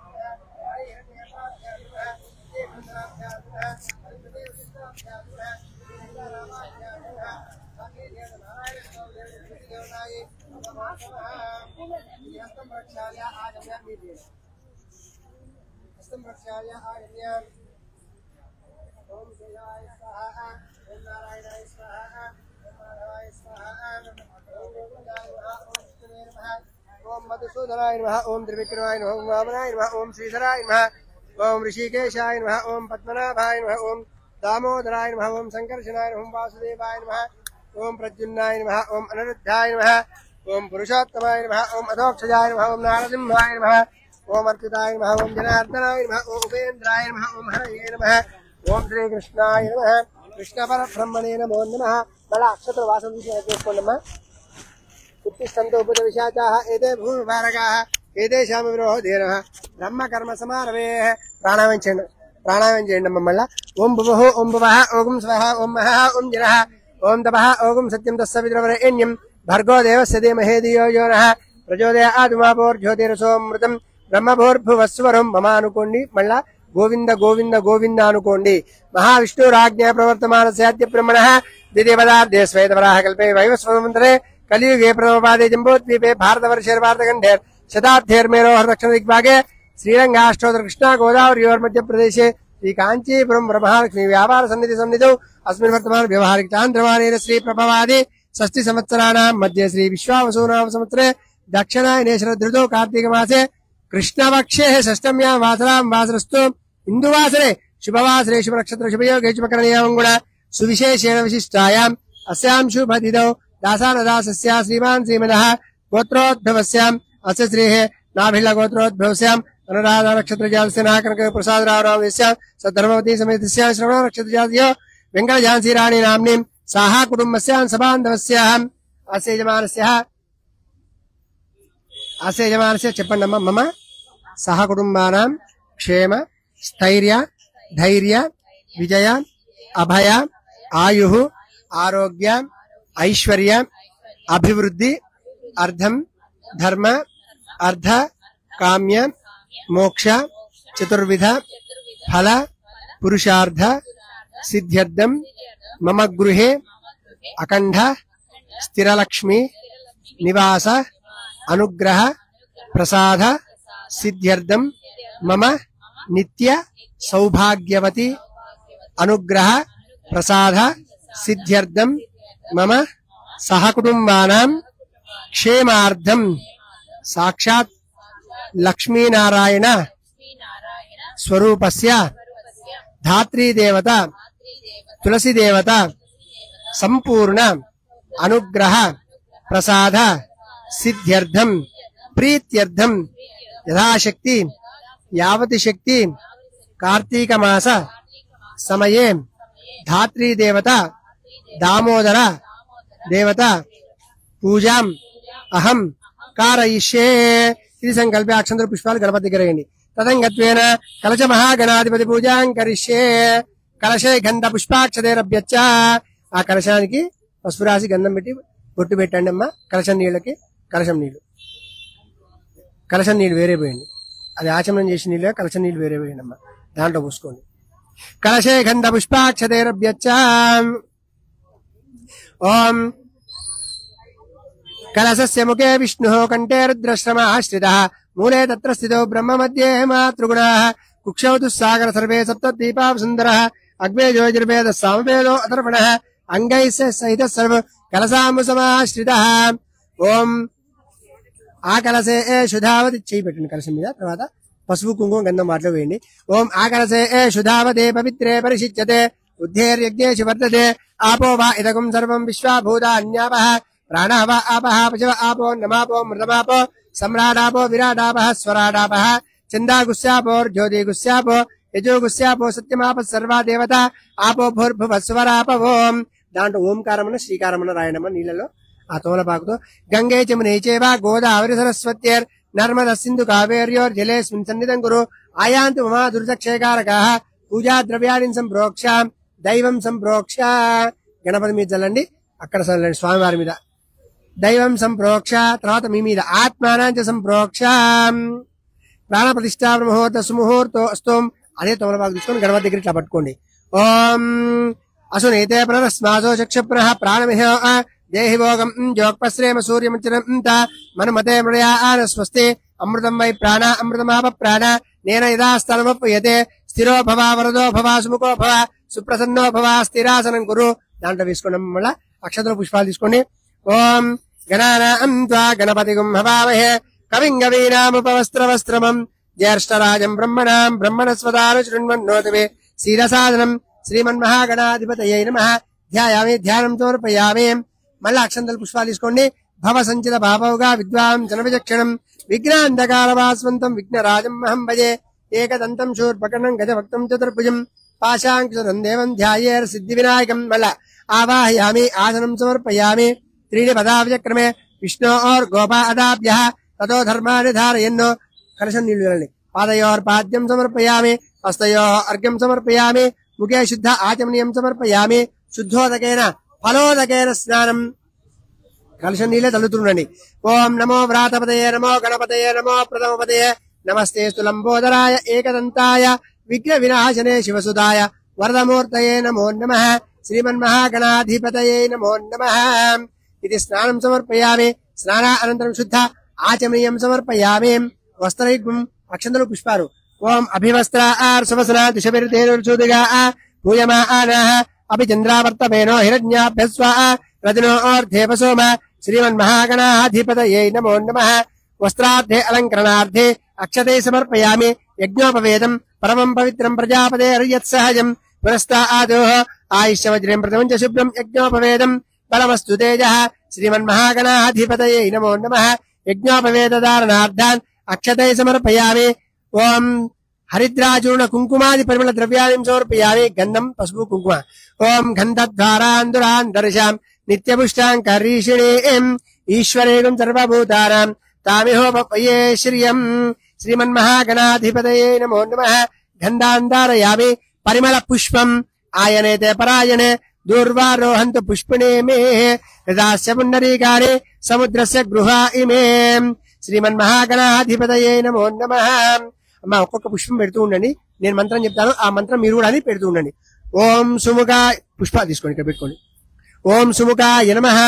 ओम मधुसूदनाय नमः, ओम त्रिविक्रमाय नमः, ओम वामनाय नमः, ओम श्रीधराय नमः, ओम ऋषिकेशाय नमः, ओम पद्मनाभाय नमः, ओम दामोदराय नमः, ओम संकर्षणाय नमः, ओम वासुदेवाय नमः, ओम प्रद्युम्नाय नमः, ओम अनिरुद्धाय नमः, ओम पुरुषोत्तमाय नमः, ओम अधोक्षजाय नमः, ओम नारसिंहाय नमः, ओम अर्चिताय नमः, ओम जनार्दनाय नमः, ओम उपेन्द्राय नमः, ओम हरये नमः, ओम श्रीकृष्णाय नमः, कृष्णपरब्रह्मणे नमो नमः. मला अक्षत्र वासं చేసుకోండమ్మా. उत्तिष्ठन्तु उपविशाचाः एते भूमिभारकाः एतेषां विरोधेनः ब्रह्म कर्म समारवेः. प्राणायामं చేయండి మళ్ళా. ఓం భువః ఓం భువః ఓం స్వః ఓం మహః ఓం జనః ఓం తపః ఓం సత్యం తస్సవితుర్వరేణ్యం భర్గో దేవస్య ధీమహి ధియో యో నః ప్రచోదయాత్ మాపోర్జ్యోతిరసోమృతం బ్రహ్మభూర్భువస్వరం మమ అనుకోండి. మళ్ళా గోవింద గోవింద గోవింద అనుకోండి. మహావిష్ణురాజ్ఞా ప్రవర్తమానస్యాద్య బ్రహ్మణః ద్వితీయ పదార్థే శ్వేతవరాహ కల్పే వైవస్వతమంత్రే కలియుగే ప్రథమపాదే జంబోద్వీపే భారతవర్షేర్వార్ధఖण्डे शताब्देर्मेरोः दक्षिण दिग्भागे श्रीरंगाष्टोत्तर कृष्णा गोदावरी मध्य प्रदेशे श्री कांचीपुरम वरमहालक्ष्मी व्यापार सन्निधौ अस्मिन् वर्तमान व्यवहारिक चान्द्रमानेन श्री प्रभवादि षष्टि संवत्सराणां मध्ये श्री विश्वावसु नाम संवत्सरे दक्षिणायने शरदृतौ कार्तिक मासे कृष्णवक्षे षष्टम्यां वासरां वासरस्तु इंदुवासरे शुभवासरे शुभनक्षत्र शुभयोगे शुभकरणीयमङ्गुण सुविशेषेण विशिष्टायाम् अस्यां शुभतिथौ दासानदासस्य श्रीमान् श्रीमदः गोत्रोद्भवस्याम् अस्य श्रीः नाभिलगोत्रोद्भवस्याम् अनुराधा नक्षत्रजातस्य नाकनक प्रसादरावरामस्याम् सद्धर्मवती समेतस्याम् श्रवण नक्षत्रजातस्य वेङ्कटझान्सी राणी नाम्नीं साहा कुटुम्बस्याम् सबान्धवस्याम् अस्य यजमानस्य చెప్పండమ్మ మమ సహ కుటుంబానాం క్షేమ స్థైర్య ధైర్య విజయ అభయ ఆయుః ఆరోగ్య ఐశ్వర్య అభివృద్ధి అర్థం ధర్మ అర్థ కామ్య మోక్ష చతుర్విధ ఫల పురుషార్థ సిద్ధ్యర్థం మమ గృహే అఖండ స్థిరలక్ష్మి నివాస अनुग्रह प्रसाद सिद्ध्यर्थम मम नित्य सौभाग्यवती अनुग्रह प्रसाद सिद्ध्यर्थम मम सहकुटुंबानां क्षेमार्थम साक्षात् लक्ष्मी नारायण स्वरूपस्य धात्री देवता तुलसी देवता संपूर्ण अनुग्रह प्रसाद सिद्ध्यर्थम प्रीत्यर्थम यथाशक्ति यावति शक्ति कार्तिक मास समये धात्री देवता दामोदर देवता पूजां अहं कारयिष्ये इति संकल्प्य अक्षंतर पुष्पाल गणपति करेंगे तदंगत्वेन कलश महागणाधिपति पूजां करिष्ये कलशे गंध पुष्पाक्षतेरभ्यच्च आ कलशानिकी पసుపు రాసి గంధం పెట్టి బొట్టు పెట్టండి అమ్మ కలశం నీళ్ళకి కలశం నీళ్ళు వేరే పోయండి అది ఆచమనం చేసిన నీళ్ళు కలశం నీళ్ళు వేరే పోయండి అమ్మ దాంట్లో పోసుకోండి కలశే గంధ పుష్పాక్షతేరభ్యచ్చ ఓం కలశస్య ముఖే విష్ణుః కంఠే రుద్రశ్రమः ఆశ్రితः మూలే తత్ర స్థితో బ్రహ్మ మధ్యే మాతృగుణः కుక్షౌ దుస్సాగర సర్వే సప్తద్వీపా సుందరः అగ్నే జ్యోతిర్వేద సామవేదో అథర్వణः అంగైః సహిత సర్వ కలశాము సమాశ్రితః ఓం ఆ కలశే శుధావతి చేయి పెట్టండి కలశం మీద తర్వాత పసుపు కుంకుమ గంధం వాటిలో వేయండి ఓం ఆ కలశే శుధావతే పవిత్రే పరిశిచ్యతే ఉద్ధేర్యజ్ఞేషు వర్ధతే ఆపో వా ఇదకం సర్వం విశ్వాభూతాన్యాపః ప్రాణः వా ఆపః పశవ ఆపో నమాపో మృతమాపో సమ్రాడాపో విరాడాపః స్వరాడాపః చందాగుస్యాపోర్జ్యోతిగుస్యాపో యజోగుస్యాపో సత్యమాపः సర్వా దేవత ఆపో భూర్భువః స్వరాపవోం దాంట్లో ఓంకారమన శ్రీకారమన రాయనమ్మ నీళ్ళలో ఆ తోలపాకుతో గంగే చమునే చేవ గోదావరి సరస్వత్యేర్ నర్మద సింధు కావేర్యోర్ జలేస్మిన్ సన్నిధం కురు ఆయాంతు మమా దుర్జక్షేకారకాః పూజా ద్రవ్యాన్ని సంప్రోక్ష దైవం సంప్రోక్ష గణపతి మీద చల్లండి అక్కడ చల్లండి స్వామివారి మీద దైవం సంప్రోక్ష తర్వాత మీ మీద ఆత్మానాంచ సంప్రోక్ష ప్రాణ ప్రతిష్టాపన ముహూర్త సుముహూర్తో అస్తోం అదే తోలపాకు తీసుకొని గణపతి దగ్గర ఇట్లా పట్టుకోండి ఓం असुनीते प्रणस्मासो चक्षुप्नः प्राणमिह देहि भोगं जोक्पश्रेम सूर्यमचरं मनुमते मृळया स्वस्ति अमृतं वै प्राण अमृतमाप प्राण नेन यदा स्तनमुपयते स्थिरो भव वरदो भव सुमुखो भव सुप्रसन्नो भव स्थिरासनं कुरु दांట్లో వేసుకోండి మళ్ళీ అక్షతల పుష్పాలు తీసుకోండి ఓం గణానాం త్వా గణపతిగం హవామహే కవిం కవీనాముపవస్త్రవస్త్రమం జ్యేష్ఠరాజం బ్రహ్మణాం బ్రహ్మణస్వదాను శృణ్వన్నోతివే శీలసాదనం श्रीमन्महागणाधिपतये नमः ध्यायामि ध्यानं समर्पयामि मल्ला अक्षंतल पुष्पाలు తీసుకోండి భవ సంచిత భావౌగా విద్వాం జనవిచక్షణం విఘ్నాంధకారవాస్వంతం విఘ్నరాజం మహం భజే ఏకదంతం శూర్పకర్ణం గజవక్తం చతుర్భుజం పాశాంకుశం దేవం ధ్యాయేర్ సిద్ధి వినాయకం మల్లా ఆవాహయామి ఆసనం సమర్పయామి त्रीणि पदावचक्रमे विष्णु और गोपा अदाभ्यः ततो धर्माणि धारयन्नो कलशं నీళ్లు వెళ్ళండి పాదయోర్ పాద్యం సమర్పయామి హస్తయోః అర్ఘ్యం సమర్పయామి मुखे शुद्ध आचमनीयं समर्पयामि शुद्धोदकेन फलोदकेन स्नानं कलशं नीले तल्लुतुंडंడి ओम नमो व्रातपतये नमो गणपतये नमो प्रथमपतये नमस्तेस्तु लंबोदराय एकदंताय विघ्न विनाशने शिवसुदाय वरदमूर्तये नमो नमः श्रीमन्महागणाधिपतये नमो नमः इति स्नानं समर्पयामि स्नानानन्तरं शुद्ध आचमनीयं समर्पयामि वस्त्रयुग्मं अक्षन्तलु पुष्पारु ओम अभिवस्त्र सुवसना दिशभिर्देनुर्चूदिगा पूयमानः अभिचन्द्रावर्तमेनो हिरण्याभ्यस्वा रजनो और देवसोम श्रीमन्महागणाधिपतये नमो नमः वस्त्रार्थे अलङ्करणार्थे अक्षते समर्पयामि यज्ञोपवेदम् परमम् पवित्रम् प्रजापतेर्यत्सहजम् पुरस्तादोः आयुष्यवज्रम् प्रथमम् च शुभ्रम् यज्ञोपवेदम् बलमस्तु तेजः श्रीमन्महागणाधिपतये नमो नमः यज्ञोपवेदधारणार्थान् अक्षते समर्पयामि ओम हरिद्राचूर्ण कुंकुमादि परिमल द्रव्याणि समर्पयामि गन्धम् पशुपु कुंकुम ओम गन्धद्वारान् दर्शाम् नित्यपुष्टाम् करीषिणीम् ईश्वरेणम् सर्वभूतानाम् तामिहोपये श्रियम् श्रीमन्महागणाधिपतये नमो नमः गन्धान् धारयामि परिमल पुष्पम् आयनेते परायणे दूर्वारोहन्तु पुष्पिणे मे हृदास्य पुण्डरीकारे समुद्रस्य गृहा इमे శ్రీమన్మహాగణాధిపతయే నమో నమః అమ్మ ఒక్కొక్క పుష్పం పెడుతూ ఉండండి నేను మంత్రం చెప్తాను ఆ మంత్రం మీరు కూడా అని పెడుతూ ఉండండి ఓం సుముఖ పుష్ప తీసుకోండి ఇక్కడ పెట్టుకోండి ఓం సుముఖాయ నమః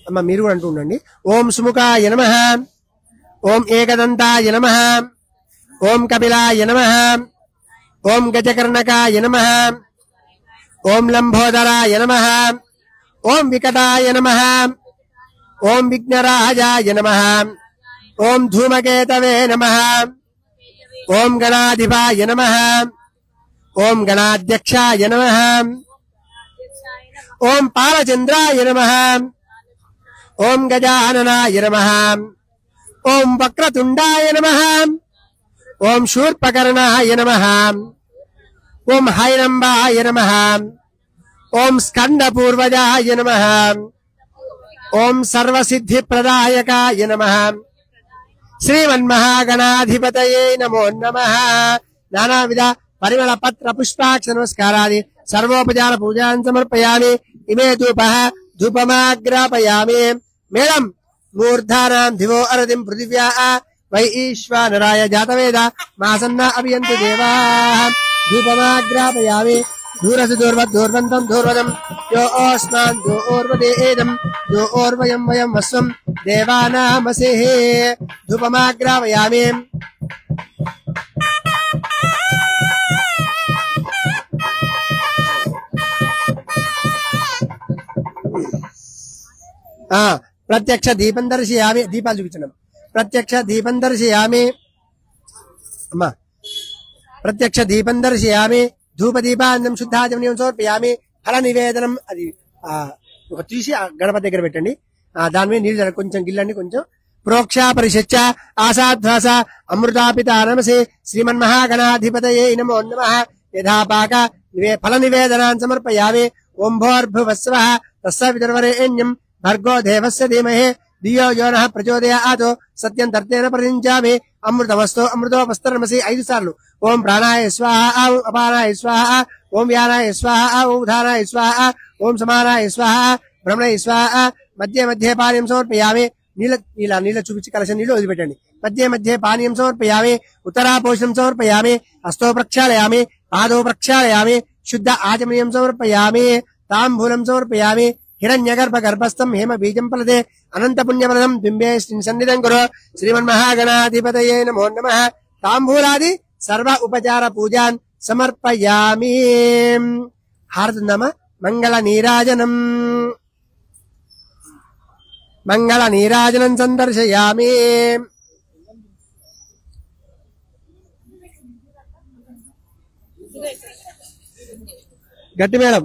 అమ్మ మీరు కూడా అంటూ ఉండండి ఓం సుముఖాయ నమః ఓం ఏకదంతాయ నమః ఓం కపిలాయ నమః ఓం గజకర్ణకాయ నమః ఓం లంబోదరాయ నమః ओम विकटाय नमः ओम विघ्नराजाय नमः ओम धूमकेतवे नमः ओम गणाधिपाय नमः ओम गणाध्यक्षाय नमः ओम पालचंद्राय नमः ओम गजाननाय नमः ओम वक्रतुंडाय नमः ओम शूर्पकर्णाय नमः ओम हैरंबाय नमः ओम स्कंद पूर्वजाय नमः ओम सर्वसिद्धि प्रदायकाय नमः श्रीमन्महागणाधिपतये नमो नमः नानाविध परिमल पत्र पुष्पाक्ष नमस्कारादि सर्वोपचार पूजान् समर्पयामि इमे धूपः धूपमाग्रापयामि मेळं मूर्धानां दिवो अरतिं पृथिव्या वै ईश्वराय जातवेद मासन्ना अभियन्तु देवाः धूपमाग्रापयामि दूरस दूर्वन्तम् दूर्वदम् यो ओस्मान् यो ओर्वदेदम् यो ओर्वयम् वयम् वस्वम् देवानामसेः धूपमाग्रापयामि प्रत्यक्ष दीपं दर्शयामि दीपाలు చూపించండి प्रत्यक्ष दीपं दर्शयामि अम्मा प्रत्यक्ष दीपं दर्शयामि धूपदीपान्నం శుద్ధాచమనీయం సమర్పయామి ఫల నివేదనం అది ఒక తీసి గణపతి దగ్గర పెట్టండి దాని మీద నీళ్ళు కొంచెం గిల్లండి కొంచెం ప్రోక్ష పరిషచ్చ ఆసాధ్వాస అమృతాపిత నమసే శ్రీమన్మహాగణాధిపతయే నమో నమః యథాపాక ఫల నివేదనాన్ సమర్పయామి ఓం భోర్భువస్వః తస్య విదుర్వరేణ్యం భర్గో దేవస్య ధీమహి ధియో యో నః ప్రచోదయాత్ సత్యం తర్తేన ప్రతించామి అమృతమస్తో అమృతోపస్తరమసి 5 సార్లు ओम प्राणाय स्वाहा ओम अपानाय स्वाहा ओम व्यानाय स्वाहा ओम उदानाय स्वाहा ओम समानाय स्वाहा ब्रह्मणाय स्वाहा मध्य मध्य पानीयं समर्पयामि नील చూపించి కలశం నీళ్ళు వదిలిపెట్టండి మధ్య మధ్య పానీయం సమర్పయామి ఉత్తరాపోషణం సమర్పయామి హస్తో ప్రక్షాళయామి పాదో ప్రక్షాళయామి శుద్ధ ఆచమనీయం సమర్పయామి తాంబూలం సమర్పయామి हिरण्यगर्भ गर्भस्थं हेम बीजं फलदे अनंत पुण्यप्रदं बिंबे सन्निधं कुरु श्रीमन्महागणाधिपतये नमो नमः तांबूलादि सर्व उपचार पूजान् समर्पयामि हार्दनम मंगल नीराजनं संदर्शयामि गट्टी మేడం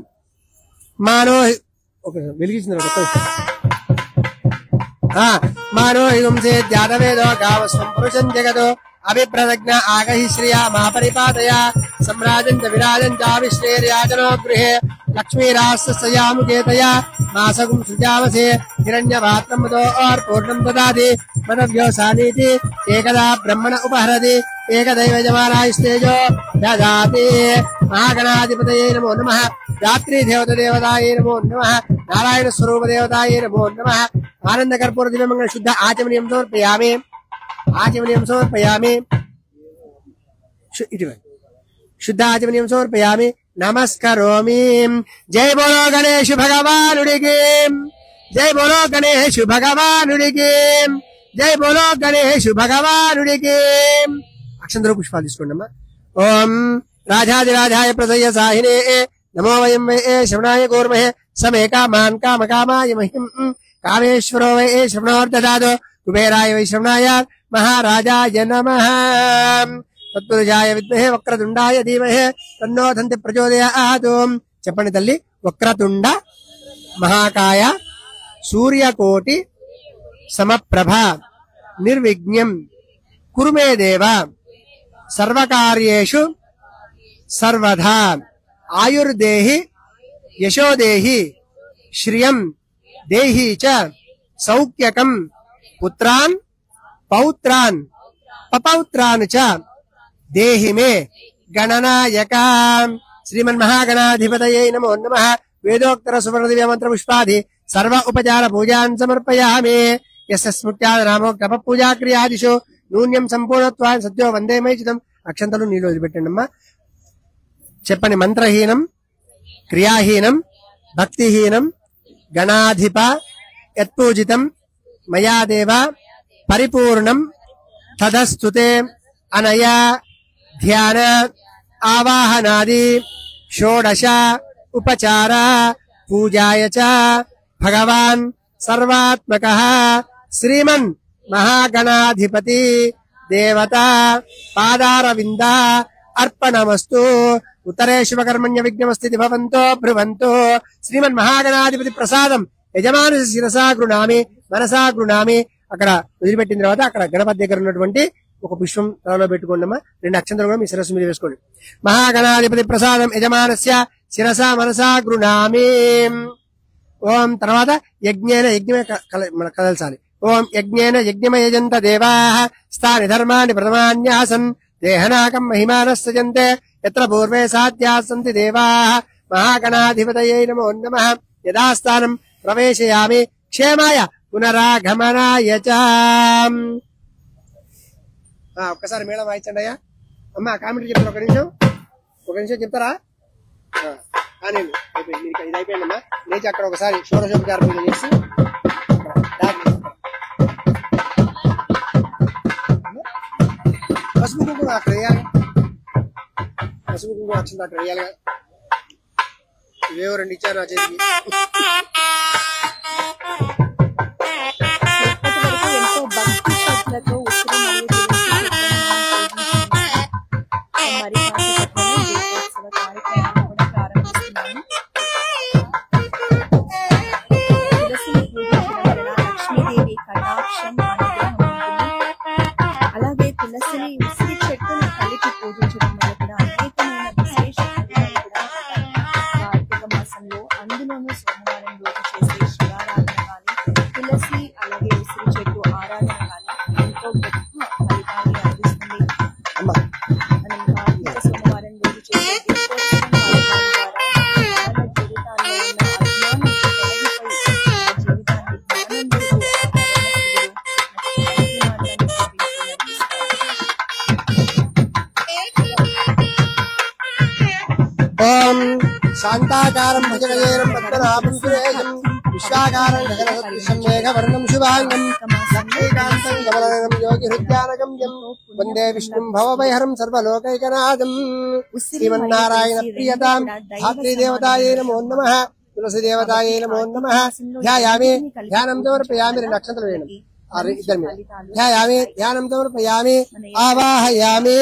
मानो వెలిగించిన मानो हिंसे जातवेदो गावस्वं पुरुषं जगतो अभिप्रदज्ञ आगहि श्रिया महापरिपादया सम्राजं च विराजं चाविश्रेर्याजनो गृहे लक्ष्मीरास्सयामुकेतया मासगुं सृजावसे हिरण्यपात्रमतो और पूर्णं ददाति मदव्योसानीति एकदा ब्रह्मण उपहरति एकदैव यजमानायस्तेजो ददाति महागणाधिपतये नमो नमः रात्रि देवताये नमो नमः नारायण स्वरूप देवताये नमो नमः आनंद कर्पूर दिव्यमंगल शुद्ध आचमनीयं समर्पयामि शुद्ध आचमनीयं समर्पयामि नमस्करोमि जय बोलो गणेश भगवानुडिगे जय बोलो गणेश भगवानुडिगे जय बोलो गणेश भगवानुडिगे अक्षंतरो पुष्पाలు తీసుకోండి అమ్మా ओम राजाधिराजाय प्रसय साहिने नमो वयं वै श्रवणाय कूर्महे समे कामान् कामकामाय मह्यम् कामेश्वरो वै श्रवणोर्ददातु कुबेराय वै श्रवणाय महाराजाय नमः तत्पुरुषाय विद्महे वक्रतुण्डाय धीमहि तन्नो दन्ति प्रचोदयात् చెప్పండి తల్లి వక్రతుండ మహాకాయ సూర్యకోటి సమప్రభ నిర్విఘ్నం కురు మే దేవ సర్వకార్యేషు సర్వదా ఆయుర్దేహి యశోదేహి శ్రియం దేహి చ సౌఖ్యకం పుత్రాన్ పౌత్రాన్ పపౌత్రాన్ చ దేహి మే గణనాయక श्रीमन्महागणाधिपतये नमो नमः वेदोक्तर सुवर्ण दिव्य मंत्र पुष्पादि सर्व उपचार पूजान् समर्पयामि यस्य स्मृत्याद नामोक्त पूजा क्रियादिषु नून्यं संपूर्णत्वान् सत्यो वंदे मैचितम् अक्षंतलु नीलो वदिलिपेट्टंडम्मा చెప్పని మంత్రహీనం క్రియాహీనం భక్తిహీనం గణాధిప యత్పూజితం మయా దేవ పరిపూర్ణం తదస్తుతే అనయా ధ్యాన आवाहनादि षोडश उपचार पूजाय च भगवान् सर्वात्मकः श्रीमन् महागणाधिपति देवता पादारविन्द अर्पणमस्तु उत्तरे शुभकर्मण्य विघ्नमस्ति भवन्तो ब्रुवन्तो श्रीमन् महागणाधिपति प्रसादं యజమాని శిరసా గృణామి మనసా గృణామి అక్కడ వదిలిపెట్టిన తర్వాత అక్కడ గణపతి దగ్గర ఉన్నటువంటి ఒక పుష్పం తలలో పెట్టుకోండమ్మా రెండు అక్షంతలు కూడా మీ శిరస్సు మీద వేసుకోండి మహాగణాధిపతి ప్రసాదం యజమానస్య శిరసా మనసా గృణామి ఓం తర్వాత యజ్ఞేన యజ్ఞమే మన కదల్చాలి ఓం యజ్ఞేన యజ్ఞమయజంత దేవాః స్థాని ధర్మాని ప్రథమాన్యాసన్ దేహనాకం మహిమానస్సజంతే యత్ర పూర్వే సాధ్యాः సంతి దేవాః మహాగణాధిపతయే నమో నమః యదాస్థానం ప్రవేశయామి క్షేమాయ పునరాగమనాయ చ ఒక్కసారి మేడం వాయించండి అయ్యా అమ్మ కామెంట్ చెప్తారు ఒక నిమిషం చెప్తారా ఇది అయిపోయిందమ్మా లేచి అక్కడ ఒకసారి షోడశోపచార పూజ చేసి పసుపు కుంకుమ అక్కడ వేయాలి పసుపు కుంకుమ వచ్చింది అక్కడ వేయాలి ఇవేవో రెండు ఇచ్చారు నా చేతికి ఎంతో భక్తి శ్రద్ధలతో మరి దీపోత్సవ కార్యక్రమాన్ని కూడా ప్రారంభిస్తున్నాము. తులసి పూజించడం వలన లక్ష్మీదేవి కటాక్షం అనుగ్రహం ఉంటుంది. అలాగే తులసిని ఉసిరి చెట్టును కలిపి పూజించడం వల్ల కూడా అనేకమైన విశేషాలు కూడా కార్తీక మాసంలో అందులోనూ సోమవారం రోజు చేసే శివారాధన కానీ తులసి అలాగే ఉసిరి చెట్టు ఆరాధన కానీ ఎంతో గొప్ప ఫలితాన్ని అందిస్తుంది. మనం కార్తీక సోమవారం రోజు చేసే దీపోత్సవం కార్యక్రమం ద్వారా మన జీవితాల్లో ఉన్న అజ్ఞానం తొలగిపోయి మన జీవితాన్ని ఓం శాంతాకారం భజగజేరం పద్మనాభం సురేశం విశ్వాకారం గగనసదృశం మేఘవర్ణం శుభాంగం లక్ష్మీకాంతం కమలనగం యోగిహృద్యానగమ్యం వందే విష్ణుం భవభయహరం సర్వలోకైకనాథం శ్రీమన్నారాయణ ప్రియతాం ధాత్రీదేవతాయై నమో నమః తులసీదేవతాయై నమో నమః ధ్యాయామి ధ్యానం సమర్పయామి రెండు అక్షంతలు వేయండి ఇద్దరి మీద ధ్యాయామి ధ్యానం సమర్పయామి ఆవాహయామి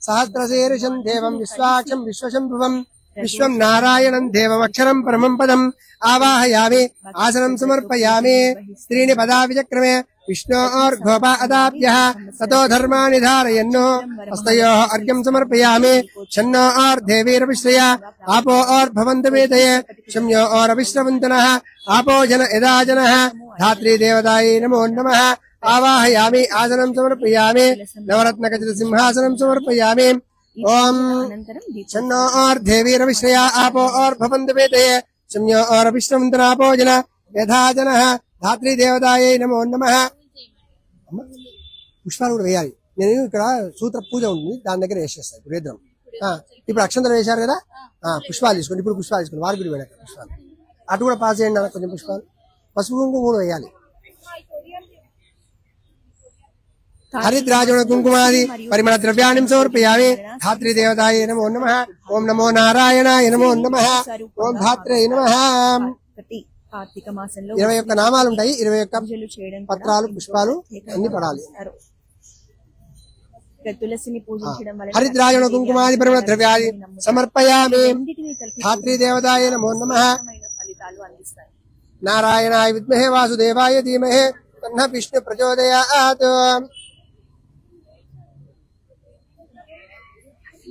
సహస్రశీర్షం దేవం విశ్వాక్షం విశ్వశంభువం విశ్వం నారాయణం దేవమక్షరం పరమం పదం ఆవాహయామి ఆసనం సమర్పయామి స్త్రీని పదా విచక్రమే విష్ణోర్ఘోపాదాభ్యః తతో ధర్మాని ధారయన్నో హస్తయోః అర్ఘ్యం సమర్పయామి ఛన్నో దేవీరవిశ్రయ ఆపో భవంతు మేతయే శమ్యో అవిశ్రవంతనః ఆపో జన యదా జనః ధాత్రీ దేవతాయై నమో నమః ఆవాహయామి ఆసనం సమర్పయామి నవరత్నఖచిత సింహాసనం సమర్పయామి ఓం ఛన్నో దేవీరవిశ్రయ ఆపో భవంతు మేతయే శమ్యో అవిశ్రవంతనాపో జన యథా జనః ధాత్రీ దేవతాయై నమో నమః పుష్పాలు కూడా వేయాలి నేను ఇక్కడ సూత్ర పూజ ఉంది దాని దగ్గర వేసేస్తాను ఇప్పుడు వేద్దాం ఇప్పుడు అక్షంతలు వేశారు కదా పుష్పాలు తీసుకోండి ఇప్పుడు పుష్పాలు తీసుకోండి వారికి కూడా వేయాలి పుష్పాలు అటు కూడా పాస్ చేయండి అన్న కొంచెం పుష్పాలు పసుపు కుంకుమ కూడా వేయాలి హరిద్రాజుణ కుంకుమాది పరిమళ ద్రవ్యాన్ని సమర్పయామి ధాత్రీ దేవతాయై నమో నమః ఓం నమో నారాయణాయ నమో నమః ఓం ధాత్రే నమః 21 కార్తీక మాసంలో 21 నామాలు ఉంటాయి. 21 పూజలు చేయడం పత్రాలు పుష్పాలు అన్ని పడాలి. తులసిని పూజించడం వల్ల హరిద్రాయణ కుంకుమాది పరిమళ ద్రవ్యాది సమర్పయామి. ధాత్రీ దేవతాయ నమో నమః. ఫలితాలు అందిస్తాయి. నారాయణాయ విద్మహే వాసుదేవాయ ధీమహి తన్నః విష్ణు ప్రచోదయాత్.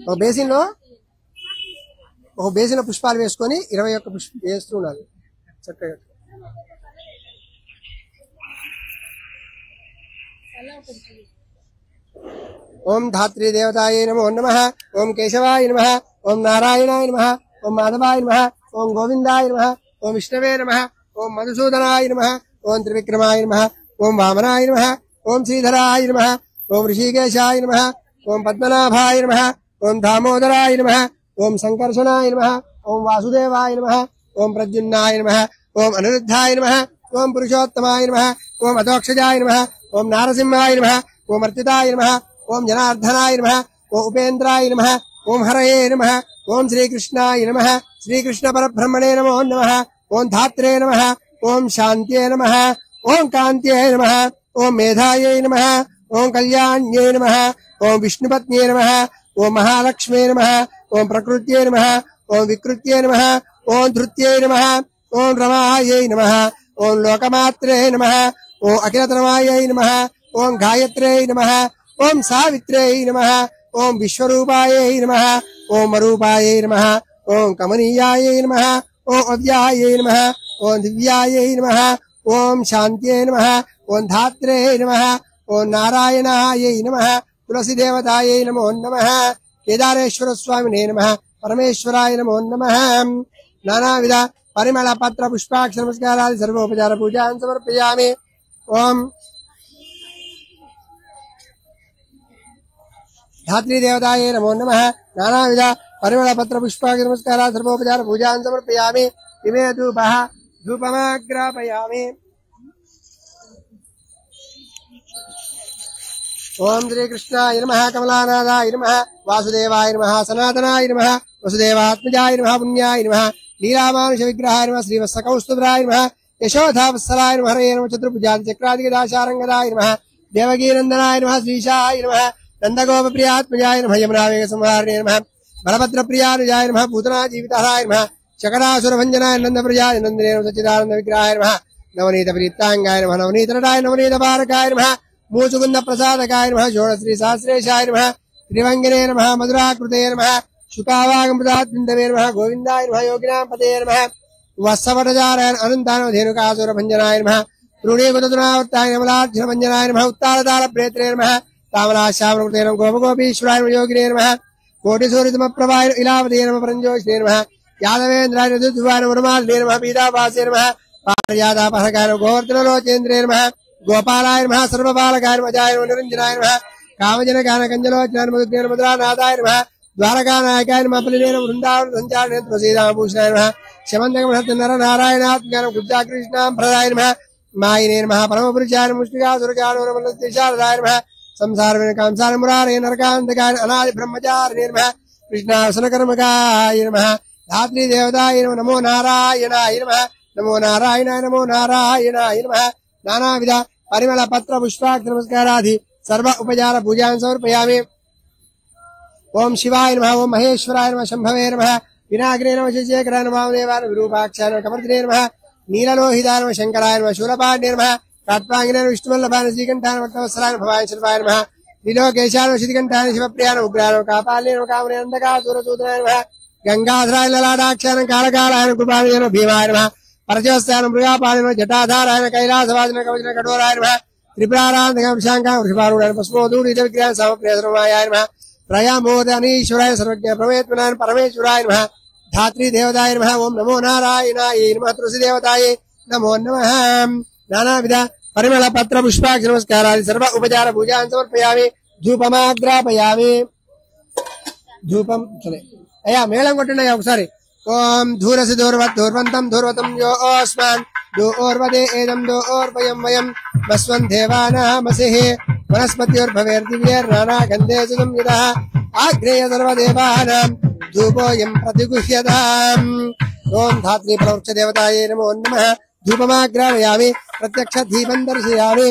ఒక బేసిన్లో పుష్పాలు వేసుకొని 21 పుష్పం వేస్తున్నారు చక్కగా. ఓం ధాత్రీ దేవతాయ నమో నమః. ఓం కేశవాయ నమః. ఓం నారాయణాయ నమః. ఓం మాధవాయ నమః. ఓం గోవిందాయ నమః. ఓం విష్ణవే నమః. ఓం మధుసూదనాయ నమః. ఓం త్రివిక్రమాయ నమః. ఓం వామనాయ నమః. ఓం శ్రీధరాయ నమః. ఓం ఋషికేశాయ నమః. ఓం పద్మనాభాయ నమః. ఓం దామోదరాయ నమః. ఓం సంకర్షణాయ నమః. ఓం వాసుదేవాయ నమః. ఓం ప్రద్యుమ్నాయ నమః. ఓం అనిరుద్ధాయ నమః. ఓం పురుషోత్తమాయ నమః. ఓం అధోక్షజాయ నమః. ఓం నారసింహాయ నమః. ఓం అర్చితాయ నమః. ఓం జనార్దనాయ నమః. ఓం ఉపేంద్రాయ నమః. ఓం హరయే నమః. ఓం శ్రీకృష్ణాయ నమః. శ్రీకృష్ణ పరబ్రహ్మణే నమో నమః. ఓం ధాత్రే నమః. ఓం శాంత్యే నమః. ఓం కాంత్యే నమః. ఓం మేధాయే నమః. ఓం కళ్యాణ్యే నమః. ఓం విష్ణుపత్న్యే నమః. ఓం మహాలక్ష్మే నమః. ఓం ప్రకృత్యే నమః. ఓం వికృత్యే నమః. ఓం ధృత్యే నమః. ఓం రమాయై నమః. ఓం లోకమాత్రే నమః. ఓం అఖిలతనమాయై నమః. ఓం గాయత్ర్యై నమః. ఓం సావిత్ర్యై నమః. ఓం విశ్వరూపాయై నమః. ఓం అరూపాయై నమః. ఓం కమనీయాయై నమః. ఓం అవ్యాయై నమః. ఓం దివ్యాయై నమః. ఓం శాంత్యై నమః. ఓం ధాత్రే నమః. ఓం నారాయణాయై నమః. తులసి దేవతాయై నమో నమః. కేదారేశ్వర స్వామినే నమః. పరమేశ్వరాయ నమో నమః. నానావిధ పరిమళ పత్ర పుష్పాక్ష నమస్కారాది సర్వోపచార పూజాన్ సమర్పయామి. ఓం ధాత్రీ దేవతాయ నమో నమః. నానావిధ పరిమళ పత్ర పుష్పాక్ష నమస్కారాది సర్వోపచార పూజాన్ సమర్పయామి. ఇమే ధూపః ధూపమాగ్రాపయామి. ఓం శ్రీకృష్ణాయ నమః. కమలానాథాయ నమః. వాసుదేవాయ నమః. సనాతనాయ నమః. వసుదేవాత్మజాయ నమః. పుణ్యాయ నమః. లీలామానుష విగ్రహాయ నమః. శ్రీవత్స కౌస్తుభాయ నమః. యశోధావత్సలాయ నమః. హరయే నమః. చతుర్భుజాది చక్రాదిగదాశారంగదాయ నమః. దేవకీనందనాయ నమః. శ్రీశాయ నమః. నందగోపప్రియాత్మజాయ నమః. యమునావేగ సంహారిణే నమః. బలభద్రప్రియానుజాయ నమః. పూతనా జీవితహాయ నమః. శకరాసురభంజనాయ నందప్రజాయ నందినే సచ్చిదానంద విగ్రహాయ నమః. నవనీత ప్రీతాంగాయ నమః. నవనీత నటాయ నవనీత పారకాయ నమః. మూచుగుంద ప్రసాదకాయ నమః. షోడశ్రీ సహస్రేశాయ నమః. త్రివంగినే నమః. మధురాకృతే నమః. శుకావాగమృతాత్మిందవే నమః. గోవిందాయ నమః. యోగినాం పతే నమః. వత్సవటచారాయ అనంతానవధేనుకాసురభంజనాయ నమః. తృణీకృతనావర్తాయ నమలార్జునభంజనాయ నమః. ఉత్తారతాళ ప్రేత్రే నమః. తామలాశ్యామృతే నమః. గోపగోపీశ్వరాయ యోగినే నమః. కోటిసూర్యతమప్రభాయ ఇలావదే నమః. పరంజోషినే నమః. యాదవేంద్రాయ దుద్వాయ వనమాలినే నమః. పీతాపాసే నమః. పార్యాదాపహకాయ నమః. గోవర్ధనలోచేంద్రే నమః. గోపాలాయ నమః. సర్వపాలకాయ నమః. అజాయ నమః. నిరంజనాయ నమః. కామజనకాన కంజలోచనాయ నమః. దుర్గేణ మధురానాథాయ నమః. ద్వారకానాయకాయ నమః. పలినే నమః. వృందావన సంచారణ ప్రసీదాభూషణాయ నమః. శమంతకమహత్య నర నారాయణాత్మజ్ఞానం గుజ్జాకృష్ణాం ప్రదాయ నమః. మాయినే నమః. పరమపురుషాయ ముష్టికాసురచారణ నమః. నమః. సంసార కాంసార మురారే నరకాంతకాయ అనాది బ్రహ్మచారిణే నమః. కృష్ణాసనకర్మకాయ నమః. ధాత్రీ దేవతాయ నమః. నమో నారాయణాయ నమః. నమో నారాయణాయ నమో నారాయణాయ నమః. నానావిధ పరిమళ పత్ర పుష్పాక్ష నమస్కారాది సర్వ ఉపచార పూజాన్ సమర్పయామి. ఓం శివాయ నమః. ఓం మహేశ్వరాయ నమః. శంభవే నమః. వినాయకనే నమః. శశేఖరాయ నమః. వామదేవాయ నమః. విరూపాక్షాయ నమః. కమర్దినే నమః. నీలలోహితాయ నమః. శంకరాయ నమః. శూలపాణ్యే నమః. కాత్వాంగినే నమః. విష్ణువల్లభాయ శ్రీకంఠాయ నమః. భక్తవత్సలాయ నమః. భవాయ శిల్పాయ నమః. త్రిలోకేశాయ నమః. శితికంఠాయ శివప్రియాయ నమః. ఉగ్రాయ నమః. కాపాల్యే నమః. కామనే అంధకాసురసూదనాయ నమః. గంగాధరాయ లలాటాక్షాయ నమః. కాళకాలాయ నమః. కృపాణయ నమః. భీమాయ నమః. పరచోస్తాయ నమః. మృగాపాయ నమః. జటాధారాయ నమః. కైలాసవాదిన కవచన కఠోరాయ నమః. త్రిపురారాంతకం శాంకాం వృషభారూఢాయ భస్మోదూడిత విగ్రహాయ సమప్రియసర్వాయ నమః. ప్రయామోదనీశ్వరాయ సర్వజ్ఞ ప్రవేత్మనాయ పరమేశ్వరాయ నమః. ధాత్రీ దేవతాయ నమః. ఓం నమో నారాయణాయ నమః. తులసి దేవతాయ నమో నమః. నానావిధ పరిమళ పత్ర పుష్పాక్ష నమస్కారాది సర్వ ఉపచార పూజాన్ సమర్పయామి. ధూపమాగ్రాపయామి. ధూపం సరే అయ్యా మేళం కొట్టండి అయ్యా ఒకసారి. ఓం ధూరసి ధూర్వంతం ధూర్వతం యో ఓస్మాన్ దోర్వదే ఏదం దోర్వయం వయం మస్వం దేవానామసిః వనస్పతిర్భవేర్దివ్యేర్నానా గంధే సంయుతః ఆగ్నేయ సర్వదేవానాం ధూపోయం ప్రతిగుహ్యతాం. ఓం ధాత్రీ ప్రవృక్ష దేవతాయే నమో నమః ధూపమాగ్రామయామి ప్రత్యక్ష దీపం దర్శయామి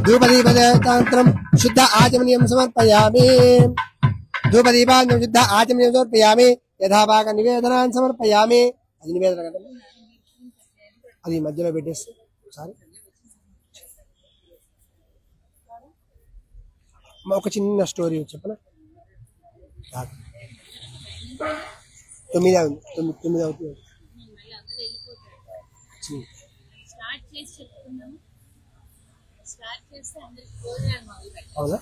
ధూపదీపదేవతాంతరం శుద్ధ ఆచమనీయం సమర్పయామి ధూపదీపాంతరం శుద్ధ ఆచమనీయం సమర్పయామి యథాభాగ నివేదనాన్ని సమర్పయామి అది నివేదన కదా అది మధ్యలో పెట్టేసి ఒకసారి ఒక చిన్న స్టోరీ చెప్పనా 9 అవుతుంది అవునా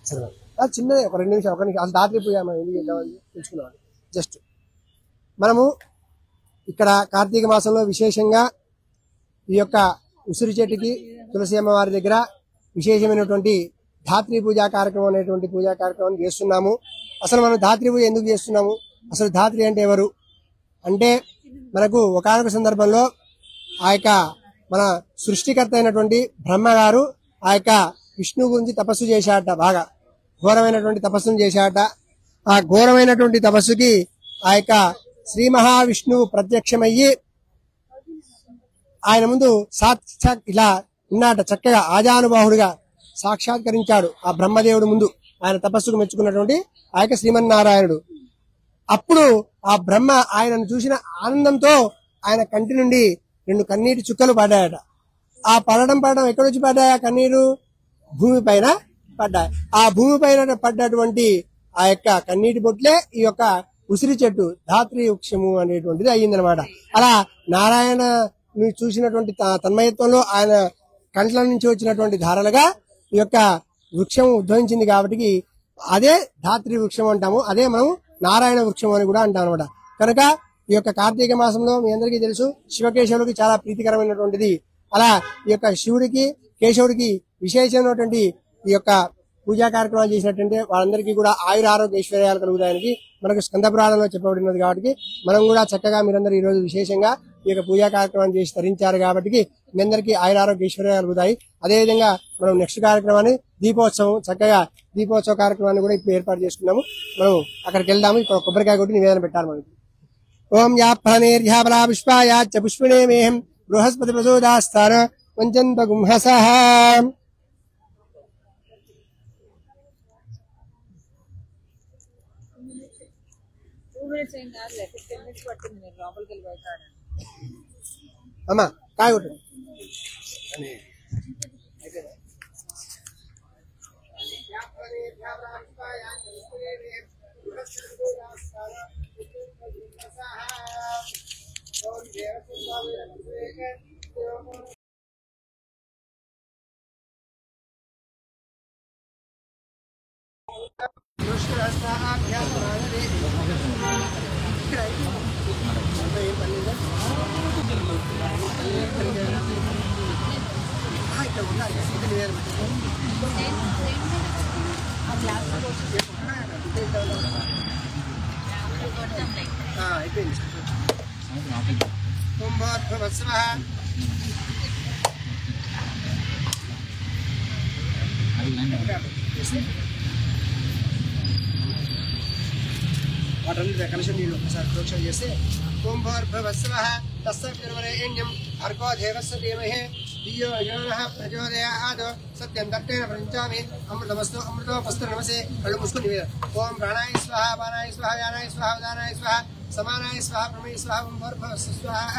సరే చిన్నది ఒక 2 నిమిషాలు అసలు రాత్రి పూజ మనం ఎందుకు చేద్దామని తెలుసుకున్నాం జస్ట్ మనము ఇక్కడ కార్తీక మాసంలో విశేషంగా ఈ యొక్క ఉసిరి చెట్టుకి తులసి అమ్మవారి దగ్గర విశేషమైనటువంటి ధాత్రి పూజా కార్యక్రమం అనేటువంటి పూజా కార్యక్రమాన్ని చేస్తున్నాము. అసలు మనం ధాత్రి పూజ ఎందుకు చేస్తున్నాము, అసలు ధాత్రి అంటే ఎవరు అంటే మనకు ఒకానొక సందర్భంలో ఆ యొక్క మన సృష్టికర్త అయినటువంటి బ్రహ్మగారు ఆ యొక్క విష్ణువు గురించి తపస్సు చేశాడట, బాగా ఘోరమైనటువంటి తపస్సును చేశాడట. ఆ ఘోరమైనటువంటి తపస్సుకి ఆ యొక్క శ్రీ మహావిష్ణువు ప్రత్యక్షమయ్యి ఆయన ముందు సాక్షాత్ ఇలా ఉన్నాట, చక్కగా ఆజానుబాహుడుగా సాక్షాత్కరించాడు ఆ బ్రహ్మదేవుడు ముందు, ఆయన తపస్సుకు మెచ్చుకున్నటువంటి ఆ యొక్క శ్రీమన్నారాయణుడు. అప్పుడు ఆ బ్రహ్మ ఆయనను చూసిన ఆనందంతో ఆయన కంటి నుండి 2 కన్నీటి చుక్కలు పడ్డాయట. ఆ పడడం ఎక్కడి నుంచి పడ్డాయి? ఆ కన్నీరు భూమి పైన పడ్డాయి. ఆ భూమి పైన పడ్డటువంటి ఆ యొక్క కన్నీటి బొట్లే ఈ యొక్క ఉసిరి చెట్టు ధాత్రి వృక్షము అనేటువంటిది అయ్యిందనమాట. అలా నారాయణ చూసినటువంటి తన్మయత్వంలో ఆయన కంట్ల నుంచి వచ్చినటువంటి ధారలుగా ఈ యొక్క వృక్షం ఉద్భవించింది కాబట్టి అదే ధాత్రి వృక్షం అంటాము. అదే మనం నారాయణ వృక్షం అని కూడా అంటాం అనమాట. కనుక ఈ యొక్క కార్తీక మాసంలో మీ అందరికీ తెలుసు శివకేశవుడికి చాలా ప్రీతికరమైనటువంటిది. అలా ఈ యొక్క శివుడికి కేశవుడికి విశేషమైనటువంటి ఈ యొక్క పూజా కార్యక్రమాలు చేసినట్టంటే వాళ్ళందరికీ కూడా ఆయుర ఆరోగ్య ఐశ్వర్యాలు కలుగుతాయని మనకు స్కంద పురాణంలో చెప్పబడినది. కాబట్టి మనం కూడా చక్కగా మీరందరూ ఈ రోజు విశేషంగా ఈ యొక్క పూజా కార్యక్రమాన్ని చేసి తరించారు కాబట్టి మీ అందరికీ ఆయుర ఆరోగ్య ఐశ్వర్యాలు కలుగుతాయి. అదేవిధంగా మనం నెక్స్ట్ కార్యక్రమాన్ని దీపోత్సవం, చక్కగా దీపోత్సవ కార్యక్రమాన్ని కూడా ఇప్పుడు ఏర్పాటు చేసుకున్నాము. మనం అక్కడికి వెళ్దాము. ఇక్కడ కొబ్బరికాయ కొట్టి నివేదన పెట్టాలి మనకి. ఓం యాఫలనేర్యాఫలా పుష్పాయాచ్చ పుష్పిణే మేహం బృహస్పతి ప్రచోదాస్తాన వంచంత గుంహసః. అమ్మా కాయ కొట్టు. వాటన్నిటి కలశం నీళ్ళు ఒకసారి ప్రోక్షణ చేస్తే ఓం భూర్భువస్వః తస్సవితుర్వరేణ్యం భర్గో దేవస్య ధీమహి ధియో యో ప్రచోదయాత్ సత్యం దత్తేన ప్రపంచామి అమృతమస్తు అమృతోపస్తు నమసే. కళ్ళు మూసుకుని నివేదన. ఓం ప్రాణాయ స్వాహ పానాయ స్వాహ వ్యానాయ స్వాహ ఉదానాయ స్వాహ సమానాయ స్వాహ ప్రమేయ స్వాహ ఓం భూర్భువస్వ స్వాహ.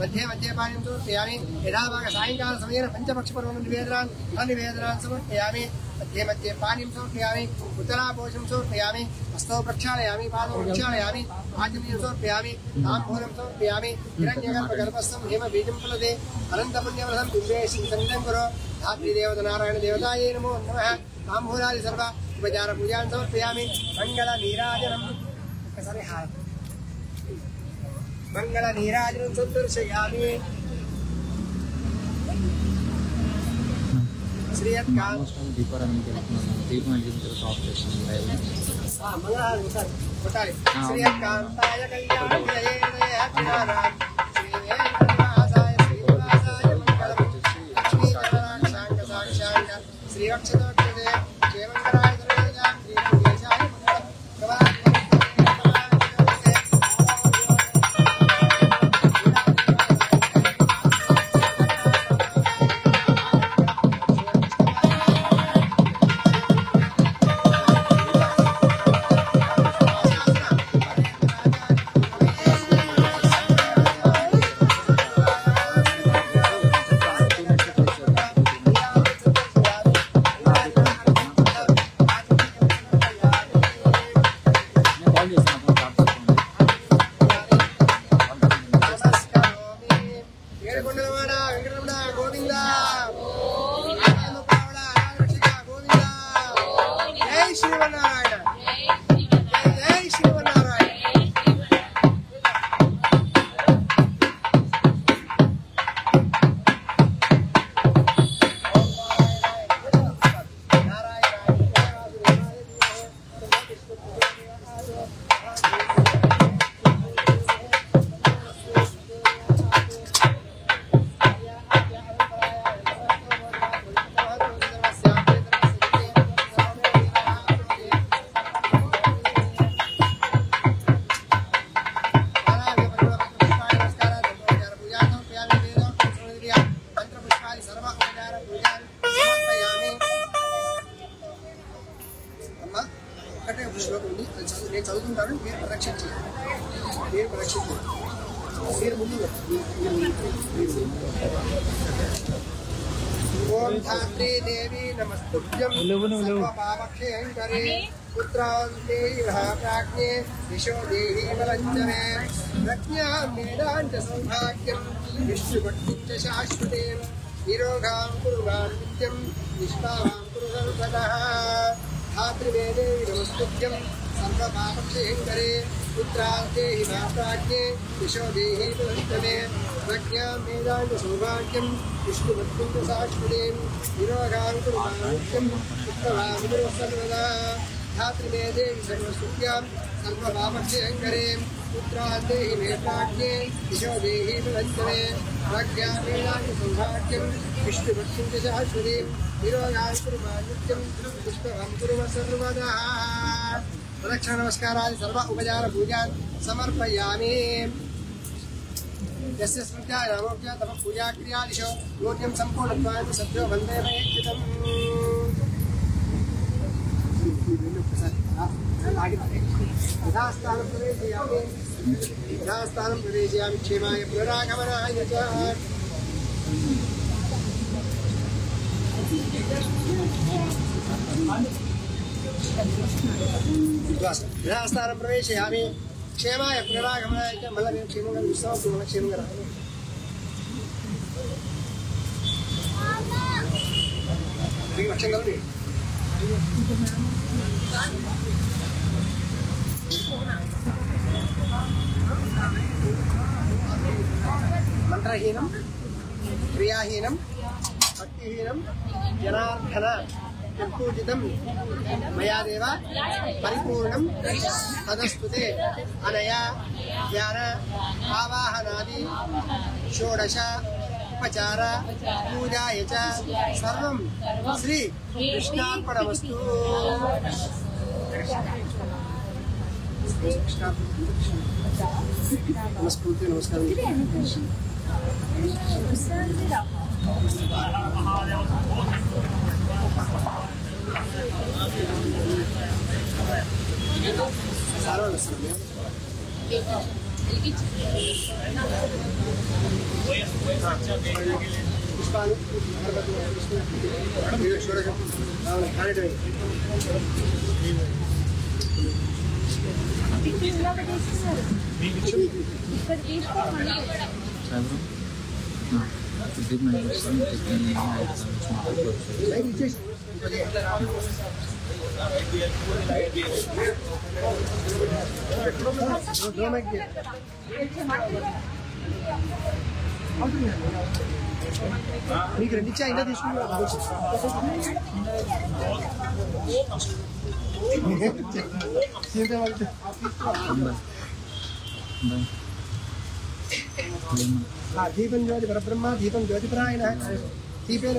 మధ్య మధ్య పానీయం సమర్పయామి. యథాభాగ సాయంకాల సమయేన పంచపక్షపర్వం నివేదనాన్ని సమర్పయామి. మధ్య మధ్య పానీయం సమర్పయామి. ఉత్తరాభోజం సమర్పయామి. హస్తో ప్రక్షాళయామి. పాదం ప్రక్షాళయామి. ఆచమనీయం సమర్పయామి. తాంబూలం సమర్పయామి. హిరణ్యగర్భగర్భస్థం హేమ బీజం ఫలదే అనంతపుణ్యవలసం బింబేశం సంగం గురో ధాత్రి దేవత నారాయణ దేవతాయే నమో నమః. తాంబూలాది సర్వ ఉపచార పూజాన్ని సమర్పయామి. మంగళ నీరాజనం ఒకసారి హారతి. మంగళ నీరాజనం సందర్శయామి. శ్రీయకాంతాయ కళ్యాణాయ శ్రీవక్షదే క్షేమంకరాయ శ్రీదేశాయ ఒక్కటే ఒక శ్లోకం ఉంది, నేను చదువుతుంటాను, మీరు ప్రదక్షిణ చేయాలి. మీరు ప్రదక్షిణ చేయాలి. మీరు ముందు ఓం ధాత్రీ దేవి నమస్తుభ్యం సర్వపాపక్షేంకరే పుత్రాంతే ప్రాజ్ఞే యశో దేహి వరంజనే ప్రజ్ఞాం వేదాంత సౌభాగ్యం విష్ణుభక్తిం చ శాశ్వతేం నిరోగాం కురువాన్ నిత్యం నిష్పావాం కురు సర్వదా ధాత్రిమే దేవి నమస్తుభ్యం సర్వపాపక్షేంకరే పుత్రాంతే ప్రాజ్ఞే యశో దేహి వరంజనే ప్రజ్ఞాం వేదాంత సౌభాగ్యం విష్ణుభక్తిం చ శాశ్వతేం నిరోగాం కురువాన్ నిత్యం నిష్పావాం కురు సర్వదా ధాత్రిమే దేవి సర్వస్తుభ్యాం సర్వపాపక్షేంకరే పుత్రాంతే మే ప్రాజ్ఞే యశో దేహి వరంజనే ప్రజ్ఞాం వేదాంత సౌభాగ్యం విష్ణుభక్తిం చ శాశ్వతీం నిరోగాం కురువాన్ నిత్యం నిష్పావాం కురు సర్వదా ప్రదక్షిణ నమస్కారాది సర్వ ఉపచార పూజాన్ సమర్పయామి. यस्य स्मृत्या नामोक्त्या तव पूजाक्रियादिशो योग्यं सम्पूर्णत्वान् सद्यो वन्दे मयेक्षितम्. यथास्थानं प्रवेशयामि क्षेमाय पुनरागमनाय च. यथास्थानं प्रवेशयामि क्षेमाय पुनरागमनाय च. मल्ल మేము క్షేమంగా చూస్తాం, మన క్షేమంగా రావాలి. లక్ష్యం కలండి. మంత్రహీనం క్రియాహీనం భక్తిహీనం జనార్దన పూజితం మయాదేవ పరిపూర్ణం తదస్తుతే అనయా ధ్యాన ఆవాహనాది షోడశ ఉపచార పూజాయ చ సర్వం శ్రీ కృష్ణార్పణమస్తు. నమస్కృతి నమస్కారం. పుష్పాలు మీకు రెండు ఇచ్చా ఇంకా తీసుకున్నా. దీపం జ్యోతి పరబ్రహ్మ దీపం జ్యోతిపరాయణ దీపేన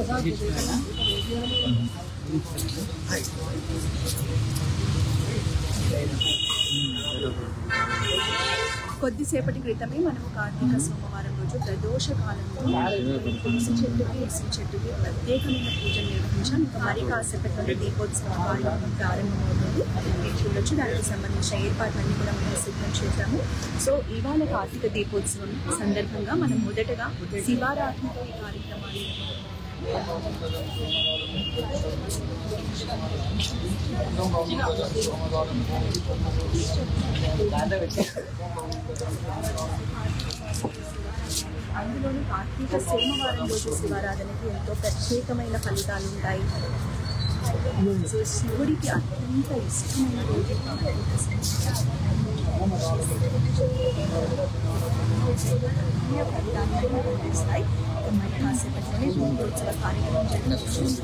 కొద్దిసేపటి క్రితమే మనం కార్తీక సోమవారం రోజు ప్రదోష కాలంలో తులసి చెట్టుకి ప్రత్యేకమైన పూజలు నిర్వహించాం. ఇంకా మరి కాసేపట్లో దీపోత్సవం కార్యక్రమం ప్రారంభమవుతుంది. మీరు చూడొచ్చు, దానికి సంబంధించిన ఏర్పాట్లన్నీ కూడా మనం సిద్ధం చేశాము. సో ఇవాళ కార్తీక దీపోత్సవం సందర్భంగా మనం మొదటగా శివారాధనతో ఈ కార్యక్రమాన్ని అందులోని కార్తీక సోమవారం రోజు శివారాధనకి ఎంతో ప్రత్యేకమైన ఫలితాలు ఉంటాయి. సో శివుడికి అత్యంత ఇష్టమైన రోజు ఫలితాన్ని నిర్వహిస్తాయి. మరి కాసేపట్లోనే దీపోత్సవ కార్యక్రమం జరుగుతుంది.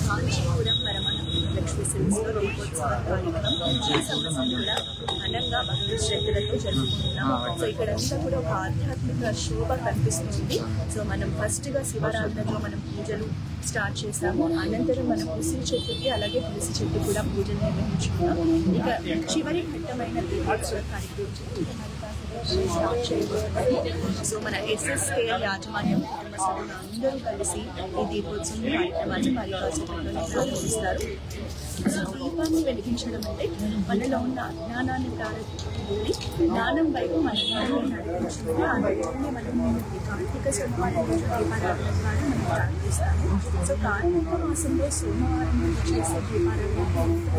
కాంచీపురం వరమహాలక్ష్మి సిల్క్స్లో దీపోత్సవ కార్యక్రమం కూడా ఘనంగా భక్తి శ్రద్ధలతో జరుపుకుంటున్నాం. సో ఇక్కడంతా కూడా ఒక ఆధ్యాత్మిక శోభ కనిపిస్తుంది. సో మనం ఫస్ట్గా శివారాధనలో మనం పూజలు స్టార్ట్ చేసాము. అనంతరం మనం ఉసిరి చెట్టుకి అలాగే తులసి చెట్టు కూడా పూజలు నిర్వహించుకున్నాం. ఇక చివరి ఘట్టమైన దీపోత్సవ కార్యక్రమం స్టార్ట్ చేయబోతున్నాము. సో మన SSKL యాజమాన్యం కుటుంబ సభ్యులు అందరూ కలిసి ఈ దీపోత్సవం కార్యక్రమాన్ని మల్లికార్జునంలోనే ప్రారంభిస్తారు. సో దీపాన్ని వెలిగించడం అంటే మనలో ఉన్న అజ్ఞానాన్ని ప్రారంభించి జ్ఞానం వైపు మన జ్ఞానాన్ని నడిపించుకుంటే ఆ దేవుడిని మనం కార్తీక సోమవారం దీపారాధన ద్వారా మనం ప్రారంభిస్తాము. సో కార్తీక మాసంలో సోమవారం చేసే దీపారాధన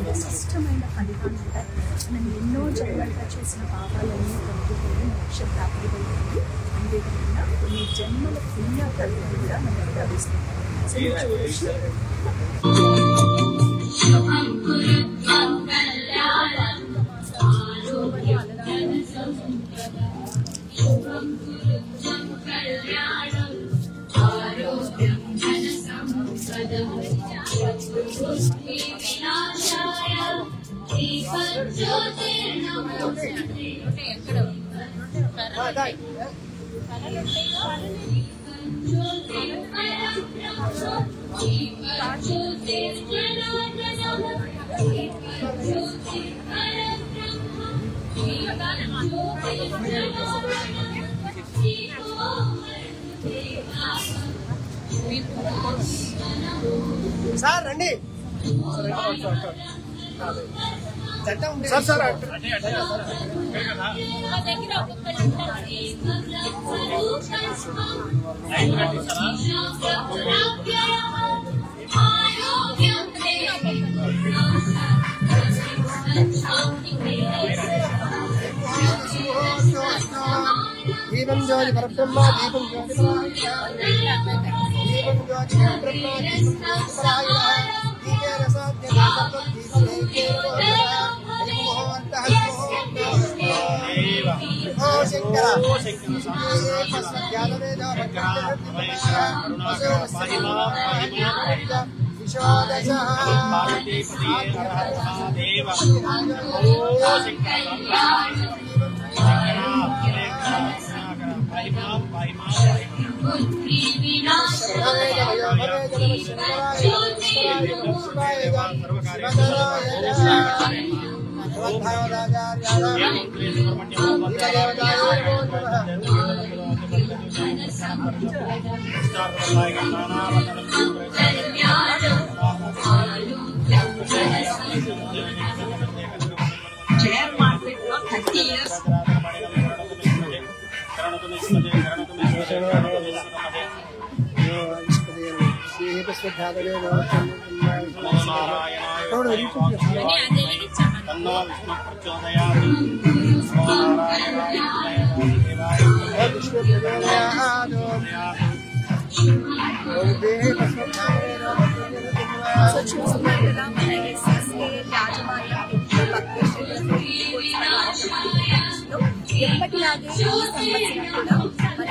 విశిష్టమైన ఫలితాలు ఉంటాయి. మనం ఎన్నో జన్మలుగా చేసిన పాపాలన్నీ తగ్గిపోయి మోక్ష ప్రాప్తి కలుగుతుంది. అంతేకాకుండా కొన్ని జన్మల పుణ్య ఫలితాలు కూడా మనకు లభిస్తుంది. సో మీరు చూడొచ్చు సార్ రండి సార్ సార్ దీపం జ్యోతి పరబ్రహ్మ దీపం జ్యోతి దీపం జ్యోతి పరబ్రహ్మ దీపే ఓ శంకర share market for 30 years. So చూస్తున్నారు కదా మన ఎస్ఎస్కే యాజమాన్యం ఎప్పటిలాగే ఈ సంవత్సరం కూడా మన